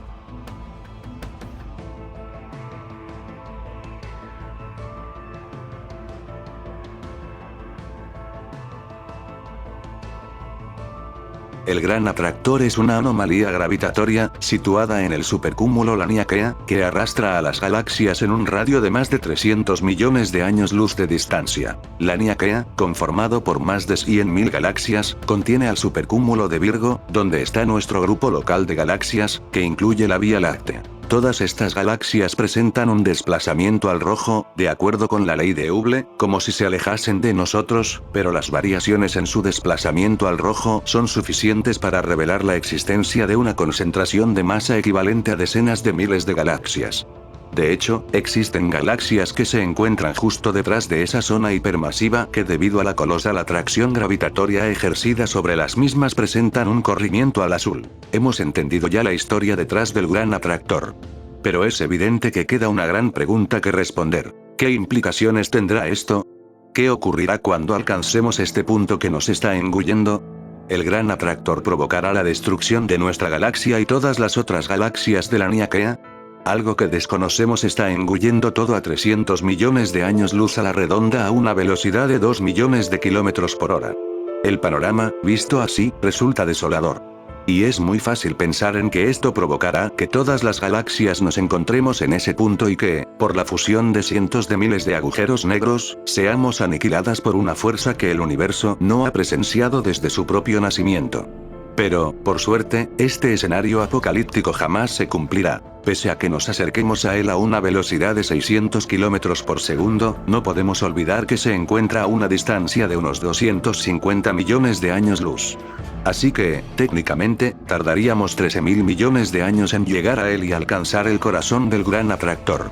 Speaker 1: El Gran Atractor es una anomalía gravitatoria, situada en el supercúmulo Laniakea, que arrastra a las galaxias en un radio de más de 300 millones de años luz de distancia. Laniakea, conformado por más de 100.000 galaxias, contiene al supercúmulo de Virgo, donde está nuestro grupo local de galaxias, que incluye la Vía Láctea. Todas estas galaxias presentan un desplazamiento al rojo, de acuerdo con la ley de Hubble, como si se alejasen de nosotros, pero las variaciones en su desplazamiento al rojo son suficientes para revelar la existencia de una concentración de masa equivalente a decenas de miles de galaxias. De hecho, existen galaxias que se encuentran justo detrás de esa zona hipermasiva que debido a la colosal atracción gravitatoria ejercida sobre las mismas presentan un corrimiento al azul. Hemos entendido ya la historia detrás del Gran Atractor. Pero es evidente que queda una gran pregunta que responder. ¿Qué implicaciones tendrá esto? ¿Qué ocurrirá cuando alcancemos este punto que nos está engullendo? El Gran Atractor provocará la destrucción de nuestra galaxia y todas las otras galaxias de la Laniakea. Algo que desconocemos está engullendo todo a 300 millones de años luz a la redonda a una velocidad de 2 millones de kilómetros por hora. El panorama, visto así, resulta desolador. Y es muy fácil pensar en que esto provocará que todas las galaxias nos encontremos en ese punto y que, por la fusión de cientos de miles de agujeros negros, seamos aniquiladas por una fuerza que el universo no ha presenciado desde su propio nacimiento. Pero, por suerte, este escenario apocalíptico jamás se cumplirá. Pese a que nos acerquemos a él a una velocidad de 600 km por segundo, no podemos olvidar que se encuentra a una distancia de unos 250 millones de años luz. Así que, técnicamente, tardaríamos 13.000 millones de años en llegar a él y alcanzar el corazón del Gran Atractor.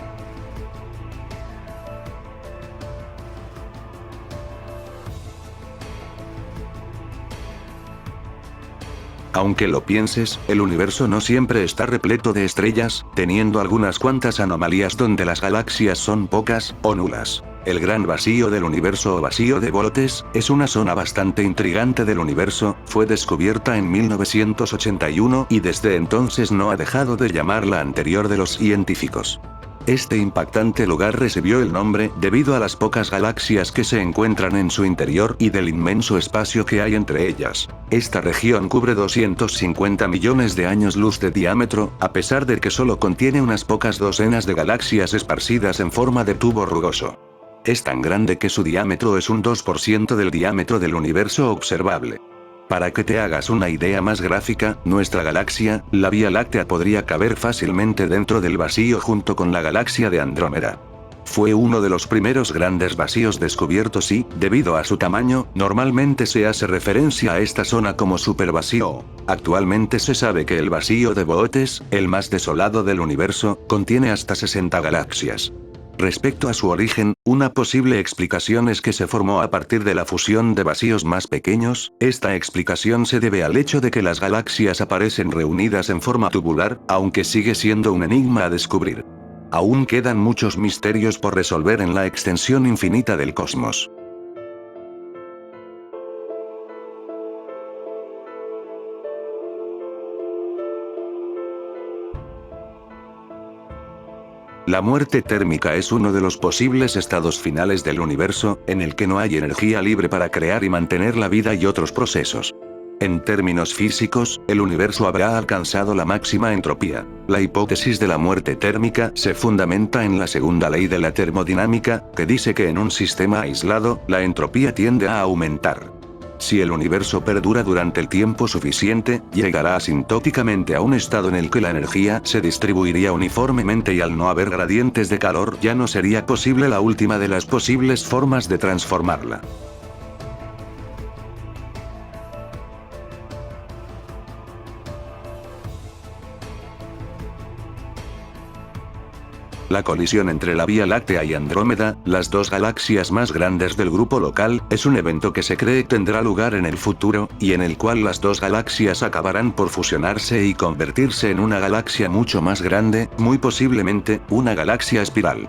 Speaker 1: Aunque lo pienses, el universo no siempre está repleto de estrellas, teniendo algunas cuantas anomalías donde las galaxias son pocas, o nulas. El gran vacío del universo o vacío de Boötes, es una zona bastante intrigante del universo, fue descubierta en 1981 y desde entonces no ha dejado de llamar la anterior de los científicos. Este impactante lugar recibió el nombre debido a las pocas galaxias que se encuentran en su interior y del inmenso espacio que hay entre ellas. Esta región cubre 250 millones de años luz de diámetro, a pesar de que solo contiene unas pocas docenas de galaxias esparcidas en forma de tubo rugoso. Es tan grande que su diámetro es un 2% del diámetro del universo observable. Para que te hagas una idea más gráfica, nuestra galaxia, la Vía Láctea, podría caber fácilmente dentro del vacío junto con la galaxia de Andrómeda. Fue uno de los primeros grandes vacíos descubiertos y, debido a su tamaño, normalmente se hace referencia a esta zona como supervacío. Actualmente se sabe que el vacío de Boötes, el más desolado del universo, contiene hasta 60 galaxias. Respecto a su origen, una posible explicación es que se formó a partir de la fusión de vacíos más pequeños. Esta explicación se debe al hecho de que las galaxias aparecen reunidas en forma tubular, aunque sigue siendo un enigma a descubrir. Aún quedan muchos misterios por resolver en la extensión infinita del cosmos. La muerte térmica es uno de los posibles estados finales del universo, en el que no hay energía libre para crear y mantener la vida y otros procesos. En términos físicos, el universo habrá alcanzado la máxima entropía. La hipótesis de la muerte térmica se fundamenta en la segunda ley de la termodinámica, que dice que en un sistema aislado, la entropía tiende a aumentar. Si el universo perdura durante el tiempo suficiente, llegará asintóticamente a un estado en el que la energía se distribuiría uniformemente y al no haber gradientes de calor ya no sería posible la última de las posibles formas de transformarla. La colisión entre la Vía Láctea y Andrómeda, las dos galaxias más grandes del grupo local, es un evento que se cree tendrá lugar en el futuro, y en el cual las dos galaxias acabarán por fusionarse y convertirse en una galaxia mucho más grande, muy posiblemente, una galaxia espiral.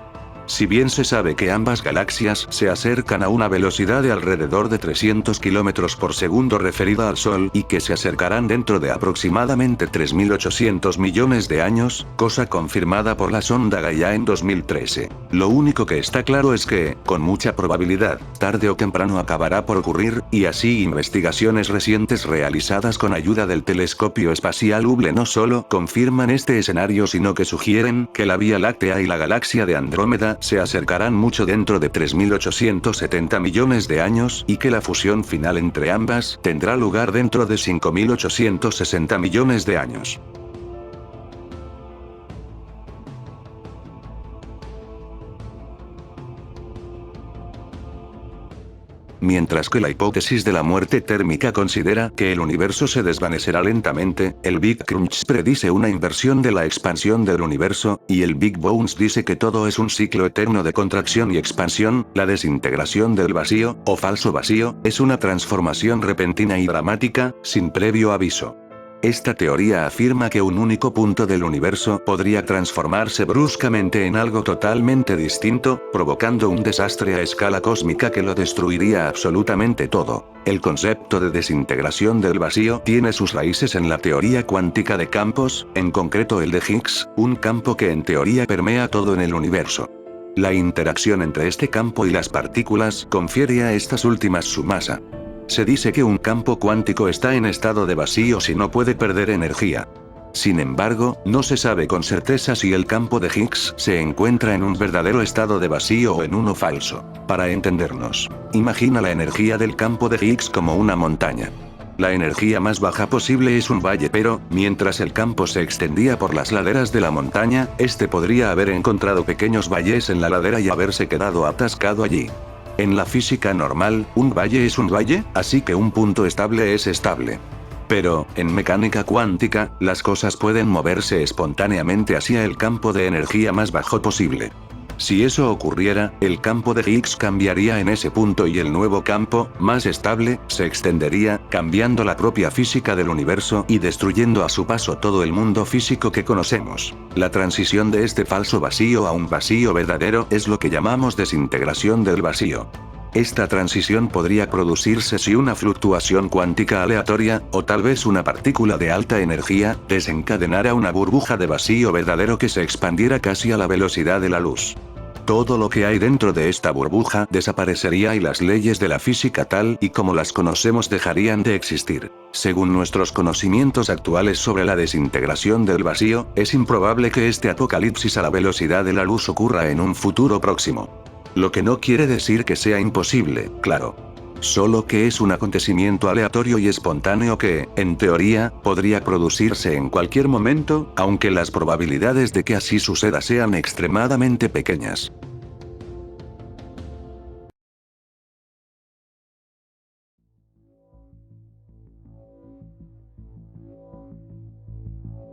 Speaker 1: Si bien se sabe que ambas galaxias se acercan a una velocidad de alrededor de 300 km por segundo referida al Sol y que se acercarán dentro de aproximadamente 3.800 millones de años, cosa confirmada por la sonda Gaia en 2013. Lo único que está claro es que, con mucha probabilidad, tarde o temprano acabará por ocurrir, y así investigaciones recientes realizadas con ayuda del telescopio espacial Hubble no solo confirman este escenario sino que sugieren que la Vía Láctea y la galaxia de Andrómeda se acercarán mucho dentro de 3.870 millones de años y que la fusión final entre ambas tendrá lugar dentro de 5.860 millones de años. Mientras que la hipótesis de la muerte térmica considera que el universo se desvanecerá lentamente, el Big Crunch predice una inversión de la expansión del universo, y el Big Bounce dice que todo es un ciclo eterno de contracción y expansión. La desintegración del vacío, o falso vacío, es una transformación repentina y dramática, sin previo aviso. Esta teoría afirma que un único punto del universo podría transformarse bruscamente en algo totalmente distinto, provocando un desastre a escala cósmica que lo destruiría absolutamente todo. El concepto de desintegración del vacío tiene sus raíces en la teoría cuántica de campos, en concreto el de Higgs, un campo que en teoría permea todo en el universo. La interacción entre este campo y las partículas confiere a estas últimas su masa. Se dice que un campo cuántico está en estado de vacío si no puede perder energía. Sin embargo, no se sabe con certeza si el campo de Higgs se encuentra en un verdadero estado de vacío o en uno falso. Para entendernos, imagina la energía del campo de Higgs como una montaña. La energía más baja posible es un valle, pero, mientras el campo se extendía por las laderas de la montaña, este podría haber encontrado pequeños valles en la ladera y haberse quedado atascado allí. En la física normal, un valle es un valle, así que un punto estable es estable. Pero, en mecánica cuántica, las cosas pueden moverse espontáneamente hacia el campo de energía más bajo posible. Si eso ocurriera, el campo de Higgs cambiaría en ese punto y el nuevo campo, más estable, se extendería, cambiando la propia física del universo y destruyendo a su paso todo el mundo físico que conocemos. La transición de este falso vacío a un vacío verdadero es lo que llamamos desintegración del vacío. Esta transición podría producirse si una fluctuación cuántica aleatoria, o tal vez una partícula de alta energía, desencadenara una burbuja de vacío verdadero que se expandiera casi a la velocidad de la luz. Todo lo que hay dentro de esta burbuja desaparecería y las leyes de la física tal y como las conocemos dejarían de existir. Según nuestros conocimientos actuales sobre la desintegración del vacío, es improbable que este apocalipsis a la velocidad de la luz ocurra en un futuro próximo. Lo que no quiere decir que sea imposible, claro. Solo que es un acontecimiento aleatorio y espontáneo que, en teoría, podría producirse en cualquier momento, aunque las probabilidades de que así suceda sean extremadamente pequeñas.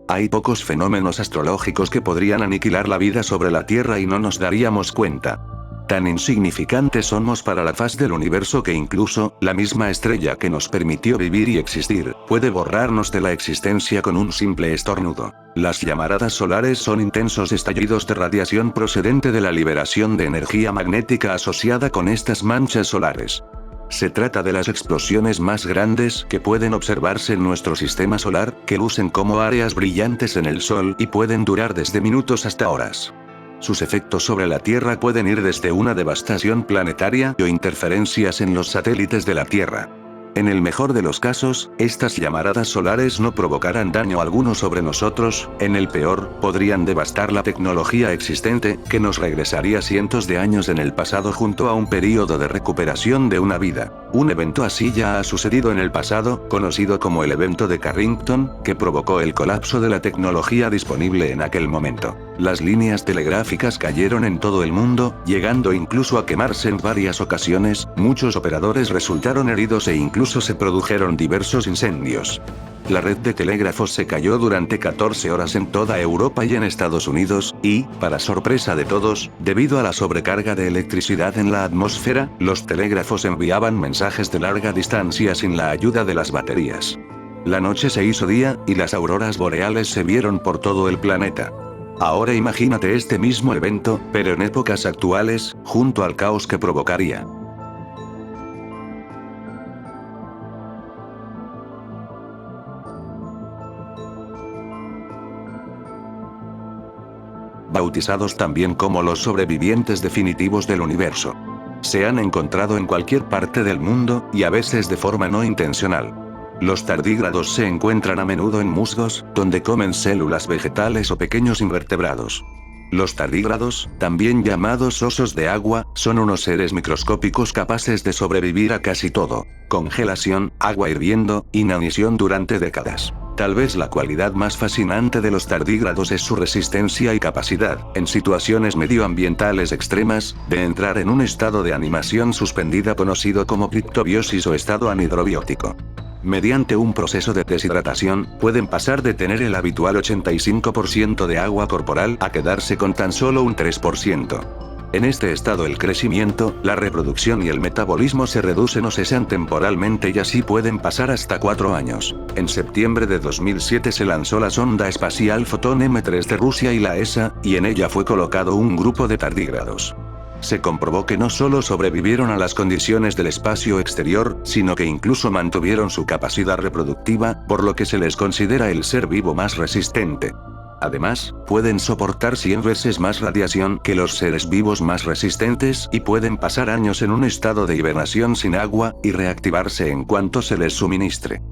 Speaker 1: Hay pocos fenómenos astrológicos que podrían aniquilar la vida sobre la Tierra y no nos daríamos cuenta. Tan insignificantes somos para la faz del universo que incluso, la misma estrella que nos permitió vivir y existir, puede borrarnos de la existencia con un simple estornudo. Las llamaradas solares son intensos estallidos de radiación procedente de la liberación de energía magnética asociada con estas manchas solares. Se trata de las explosiones más grandes que pueden observarse en nuestro sistema solar, que lucen como áreas brillantes en el Sol y pueden durar desde minutos hasta horas. Sus efectos sobre la Tierra pueden ir desde una devastación planetaria o interferencias en los satélites de la Tierra. En el mejor de los casos, estas llamaradas solares no provocarán daño alguno sobre nosotros, en el peor, podrían devastar la tecnología existente, que nos regresaría cientos de años en el pasado junto a un período de recuperación de una vida. Un evento así ya ha sucedido en el pasado, conocido como el evento de Carrington, que provocó el colapso de la tecnología disponible en aquel momento. Las líneas telegráficas cayeron en todo el mundo, llegando incluso a quemarse en varias ocasiones, muchos operadores resultaron heridos e incluso se produjeron diversos incendios. La red de telégrafos se cayó durante 14 horas en toda Europa y en Estados Unidos, y, para sorpresa de todos, debido a la sobrecarga de electricidad en la atmósfera, los telégrafos enviaban mensajes de larga distancia sin la ayuda de las baterías. La noche se hizo día, y las auroras boreales se vieron por todo el planeta. Ahora imagínate este mismo evento, pero en épocas actuales, junto al caos que provocaría. Bautizados también como los sobrevivientes definitivos del universo. Se han encontrado en cualquier parte del mundo, y a veces de forma no intencional. Los tardígrados se encuentran a menudo en musgos, donde comen células vegetales o pequeños invertebrados. Los tardígrados, también llamados osos de agua, son unos seres microscópicos capaces de sobrevivir a casi todo: congelación, agua hirviendo, inanición durante décadas. Tal vez la cualidad más fascinante de los tardígrados es su resistencia y capacidad, en situaciones medioambientales extremas, de entrar en un estado de animación suspendida conocido como criptobiosis o estado anhidrobiótico. Mediante un proceso de deshidratación, pueden pasar de tener el habitual 85% de agua corporal a quedarse con tan solo un 3%. En este estado el crecimiento, la reproducción y el metabolismo se reducen o cesan temporalmente y así pueden pasar hasta 4 años. En septiembre de 2007 se lanzó la sonda espacial Foton M3 de Rusia y la ESA, y en ella fue colocado un grupo de tardígrados. Se comprobó que no solo sobrevivieron a las condiciones del espacio exterior, sino que incluso mantuvieron su capacidad reproductiva, por lo que se les considera el ser vivo más resistente. Además, pueden soportar 100 veces más radiación que los seres vivos más resistentes y pueden pasar años en un estado de hibernación sin agua, y reactivarse en cuanto se les suministre.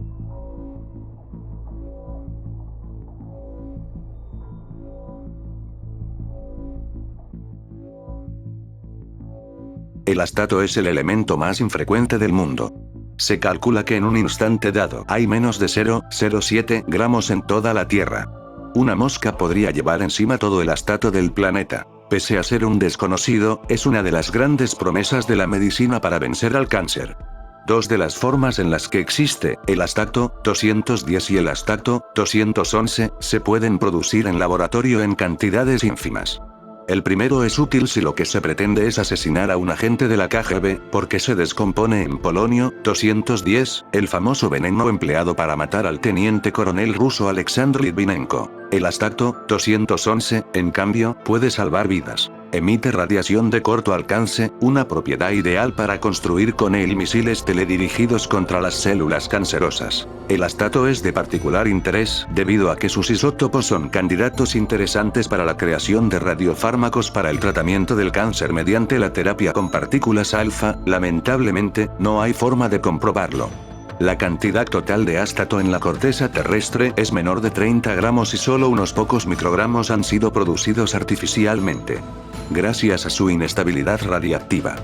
Speaker 1: El astato es el elemento más infrecuente del mundo. Se calcula que en un instante dado hay menos de 0,07 gramos en toda la Tierra. Una mosca podría llevar encima todo el astato del planeta. Pese a ser un desconocido, es una de las grandes promesas de la medicina para vencer al cáncer. Dos de las formas en las que existe el astato 210 y el astato 211 se pueden producir en laboratorio en cantidades ínfimas. El primero es útil si lo que se pretende es asesinar a un agente de la KGB, porque se descompone en polonio 210, el famoso veneno empleado para matar al teniente coronel ruso Alexander Litvinenko. El Astacto 211, en cambio, puede salvar vidas. Emite radiación de corto alcance, una propiedad ideal para construir con él misiles teledirigidos contra las células cancerosas. El astato es de particular interés, debido a que sus isótopos son candidatos interesantes para la creación de radiofármacos para el tratamiento del cáncer mediante la terapia con partículas alfa. Lamentablemente, no hay forma de comprobarlo. La cantidad total de astato en la corteza terrestre es menor de 30 gramos y solo unos pocos microgramos han sido producidos artificialmente, gracias a su inestabilidad radiactiva.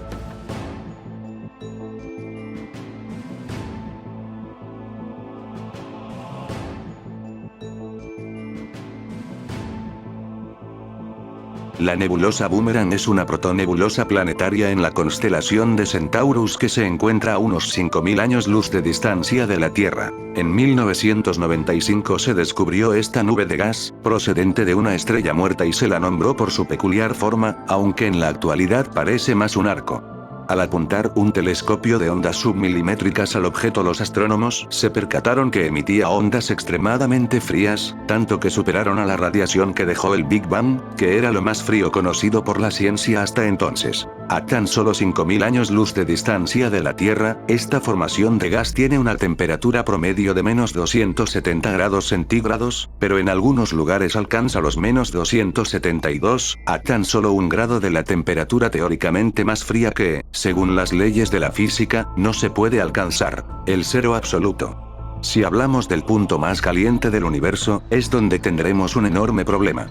Speaker 1: La nebulosa Boomerang es una protonebulosa planetaria en la constelación de Centaurus que se encuentra a unos 5.000 años luz de distancia de la Tierra. En 1995 se descubrió esta nube de gas, procedente de una estrella muerta y se la nombró por su peculiar forma, aunque en la actualidad parece más un arco. Al apuntar un telescopio de ondas submilimétricas al objeto, los astrónomos se percataron que emitía ondas extremadamente frías, tanto que superaron a la radiación que dejó el Big Bang, que era lo más frío conocido por la ciencia hasta entonces. A tan solo 5.000 años luz de distancia de la Tierra, esta formación de gas tiene una temperatura promedio de menos 270 grados centígrados, pero en algunos lugares alcanza los menos 272, a tan solo 1 grado de la temperatura teóricamente más fría que, según las leyes de la física, no se puede alcanzar, el cero absoluto. Si hablamos del punto más caliente del universo, es donde tendremos un enorme problema.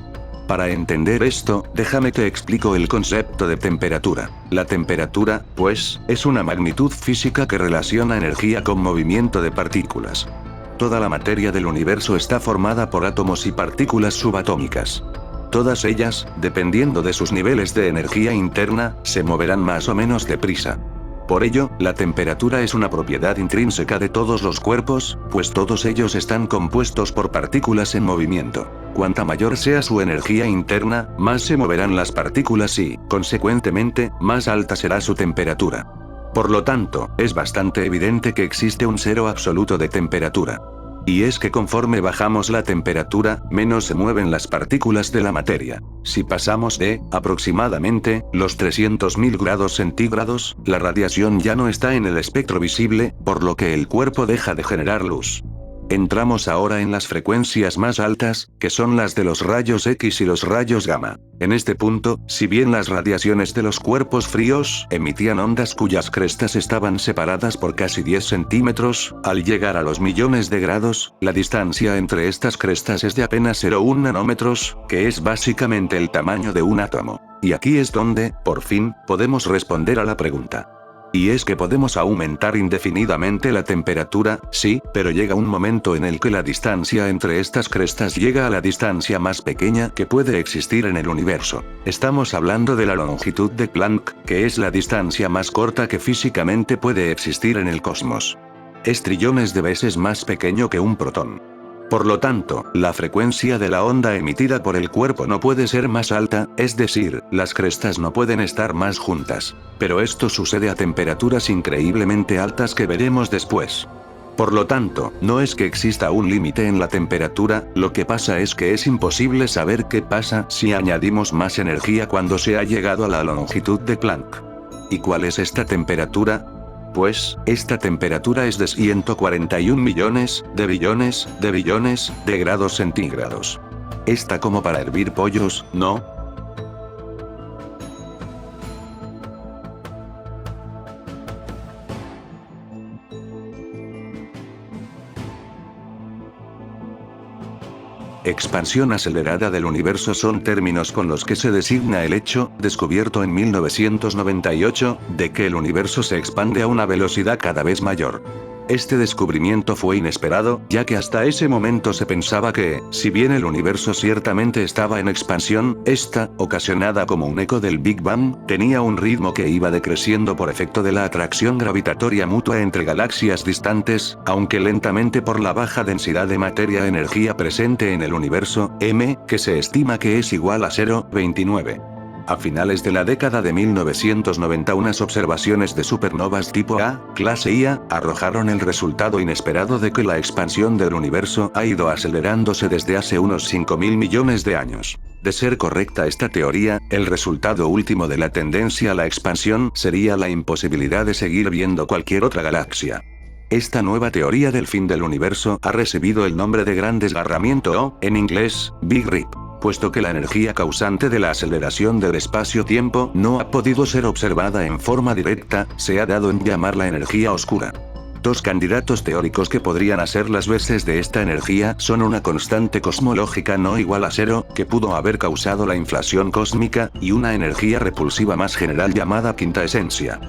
Speaker 1: Para entender esto, déjame te explico el concepto de temperatura. La temperatura, pues, es una magnitud física que relaciona energía con movimiento de partículas. Toda la materia del universo está formada por átomos y partículas subatómicas. Todas ellas, dependiendo de sus niveles de energía interna, se moverán más o menos deprisa. Por ello, la temperatura es una propiedad intrínseca de todos los cuerpos, pues todos ellos están compuestos por partículas en movimiento. Cuanta mayor sea su energía interna, más se moverán las partículas y, consecuentemente, más alta será su temperatura. Por lo tanto, es bastante evidente que existe un cero absoluto de temperatura. Y es que conforme bajamos la temperatura, menos se mueven las partículas de la materia. Si pasamos de, aproximadamente, los 300.000 grados centígrados, la radiación ya no está en el espectro visible, por lo que el cuerpo deja de generar luz. Entramos ahora en las frecuencias más altas, que son las de los rayos X y los rayos gamma. En este punto, si bien las radiaciones de los cuerpos fríos emitían ondas cuyas crestas estaban separadas por casi 10 centímetros, al llegar a los millones de grados, la distancia entre estas crestas es de apenas 0,1 nanómetros, que es básicamente el tamaño de un átomo. Y aquí es donde, por fin, podemos responder a la pregunta. Y es que podemos aumentar indefinidamente la temperatura, sí, pero llega un momento en el que la distancia entre estas crestas llega a la distancia más pequeña que puede existir en el universo. Estamos hablando de la longitud de Planck, que es la distancia más corta que físicamente puede existir en el cosmos. Es trillones de veces más pequeño que un protón. Por lo tanto, la frecuencia de la onda emitida por el cuerpo no puede ser más alta, es decir, las crestas no pueden estar más juntas. Pero esto sucede a temperaturas increíblemente altas que veremos después. Por lo tanto, no es que exista un límite en la temperatura, lo que pasa es que es imposible saber qué pasa si añadimos más energía cuando se ha llegado a la longitud de Planck. ¿Y cuál es esta temperatura? Pues, esta temperatura es de 141 millones de billones de grados centígrados. ¿Está como para hervir pollos, no? Expansión acelerada del universo son términos con los que se designa el hecho, descubierto en 1998, de que el universo se expande a una velocidad cada vez mayor. Este descubrimiento fue inesperado, ya que hasta ese momento se pensaba que, si bien el universo ciertamente estaba en expansión, esta, ocasionada como un eco del Big Bang, tenía un ritmo que iba decreciendo por efecto de la atracción gravitatoria mutua entre galaxias distantes, aunque lentamente por la baja densidad de materia-energía presente en el universo, m, que se estima que es igual a 0,29. A finales de la década de 1990 unas observaciones de supernovas tipo A, clase Ia, arrojaron el resultado inesperado de que la expansión del universo ha ido acelerándose desde hace unos 5.000 millones de años. De ser correcta esta teoría, el resultado último de la tendencia a la expansión sería la imposibilidad de seguir viendo cualquier otra galaxia. Esta nueva teoría del fin del universo ha recibido el nombre de Gran Desgarramiento o, en inglés, Big Rip, puesto que la energía causante de la aceleración del espacio-tiempo no ha podido ser observada en forma directa, se ha dado en llamarla energía oscura. Dos candidatos teóricos que podrían hacer las veces de esta energía son una constante cosmológica no igual a cero, que pudo haber causado la inflación cósmica, y una energía repulsiva más general llamada quinta esencia.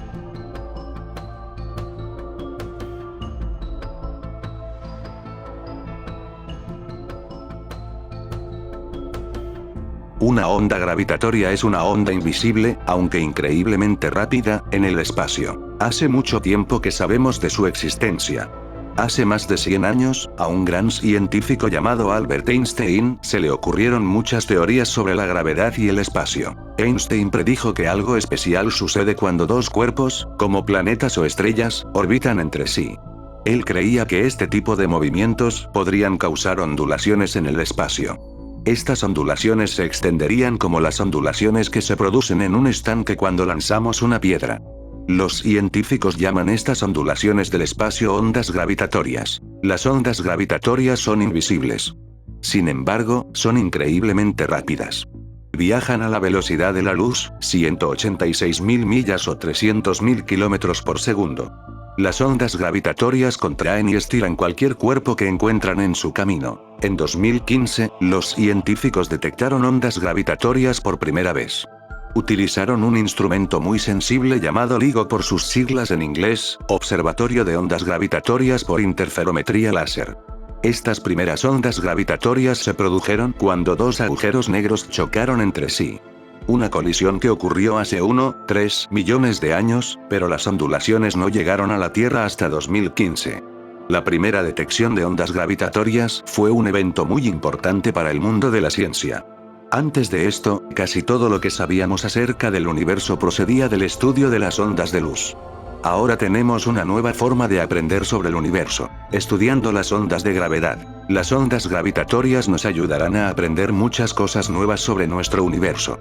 Speaker 1: Una onda gravitatoria es una onda invisible, aunque increíblemente rápida, en el espacio. Hace mucho tiempo que sabemos de su existencia. Hace más de 100 años, a un gran científico llamado Albert Einstein, se le ocurrieron muchas teorías sobre la gravedad y el espacio. Einstein predijo que algo especial sucede cuando dos cuerpos, como planetas o estrellas, orbitan entre sí. Él creía que este tipo de movimientos podrían causar ondulaciones en el espacio. Estas ondulaciones se extenderían como las ondulaciones que se producen en un estanque cuando lanzamos una piedra. Los científicos llaman estas ondulaciones del espacio ondas gravitatorias. Las ondas gravitatorias son invisibles. Sin embargo, son increíblemente rápidas. Viajan a la velocidad de la luz, 186.000 millas o 300.000 kilómetros por segundo. Las ondas gravitatorias contraen y estiran cualquier cuerpo que encuentran en su camino. En 2015, los científicos detectaron ondas gravitatorias por primera vez. Utilizaron un instrumento muy sensible llamado LIGO por sus siglas en inglés, Observatorio de Ondas Gravitatorias por Interferometría Láser. Estas primeras ondas gravitatorias se produjeron cuando dos agujeros negros chocaron entre sí. Una colisión que ocurrió hace 1,3 millones de años, pero las ondulaciones no llegaron a la Tierra hasta 2015. La primera detección de ondas gravitatorias fue un evento muy importante para el mundo de la ciencia. Antes de esto, casi todo lo que sabíamos acerca del universo procedía del estudio de las ondas de luz. Ahora tenemos una nueva forma de aprender sobre el universo, estudiando las ondas de gravedad. Las ondas gravitatorias nos ayudarán a aprender muchas cosas nuevas sobre nuestro universo.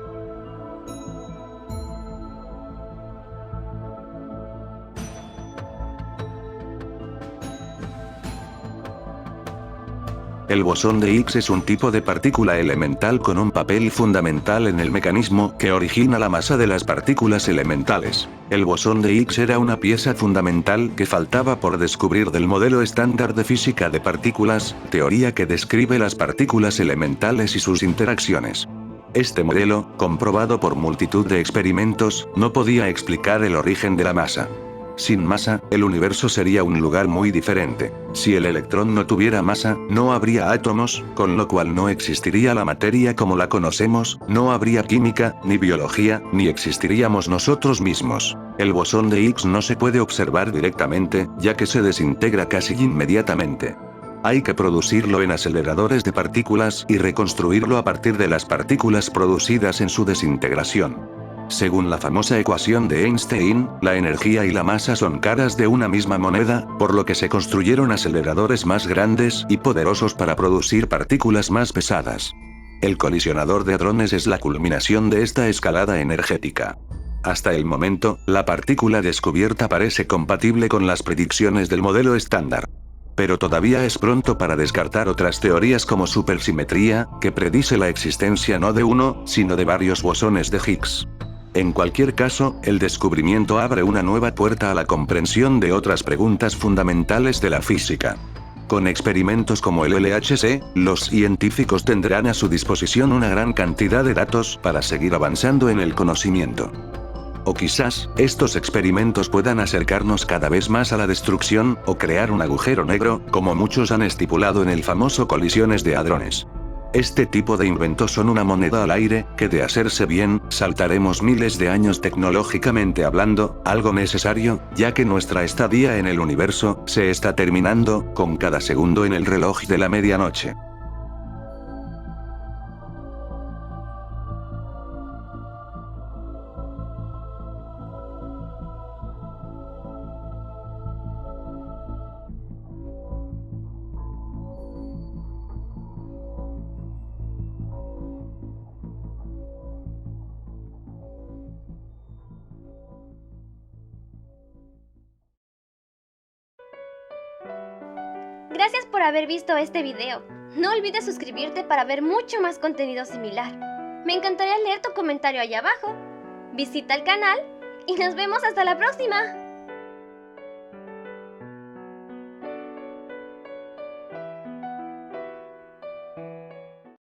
Speaker 1: El bosón de Higgs es un tipo de partícula elemental con un papel fundamental en el mecanismo que origina la masa de las partículas elementales. El bosón de Higgs era una pieza fundamental que faltaba por descubrir del modelo estándar de física de partículas, teoría que describe las partículas elementales y sus interacciones. Este modelo, comprobado por multitud de experimentos, no podía explicar el origen de la masa. Sin masa, el universo sería un lugar muy diferente. Si el electrón no tuviera masa, no habría átomos, con lo cual no existiría la materia como la conocemos, no habría química, ni biología, ni existiríamos nosotros mismos. El bosón de Higgs no se puede observar directamente, ya que se desintegra casi inmediatamente. Hay que producirlo en aceleradores de partículas y reconstruirlo a partir de las partículas producidas en su desintegración. Según la famosa ecuación de Einstein, la energía y la masa son caras de una misma moneda, por lo que se construyeron aceleradores más grandes y poderosos para producir partículas más pesadas. El colisionador de hadrones es la culminación de esta escalada energética. Hasta el momento, la partícula descubierta parece compatible con las predicciones del modelo estándar. Pero todavía es pronto para descartar otras teorías como supersimetría, que predice la existencia no de uno, sino de varios bosones de Higgs. En cualquier caso, el descubrimiento abre una nueva puerta a la comprensión de otras preguntas fundamentales de la física. Con experimentos como el LHC, los científicos tendrán a su disposición una gran cantidad de datos para seguir avanzando en el conocimiento. O quizás, estos experimentos puedan acercarnos cada vez más a la destrucción, o crear un agujero negro, como muchos han estipulado en el famoso colisiones de hadrones. Este tipo de inventos son una moneda al aire, que de hacerse bien, saltaremos miles de años tecnológicamente hablando, algo necesario, ya que nuestra estadía en el universo se está terminando con cada segundo en el reloj de la medianoche.
Speaker 2: Gracias por haber visto este video. No olvides suscribirte para ver mucho más contenido similar. Me encantaría leer tu comentario allá abajo. Visita el canal y nos vemos hasta la próxima.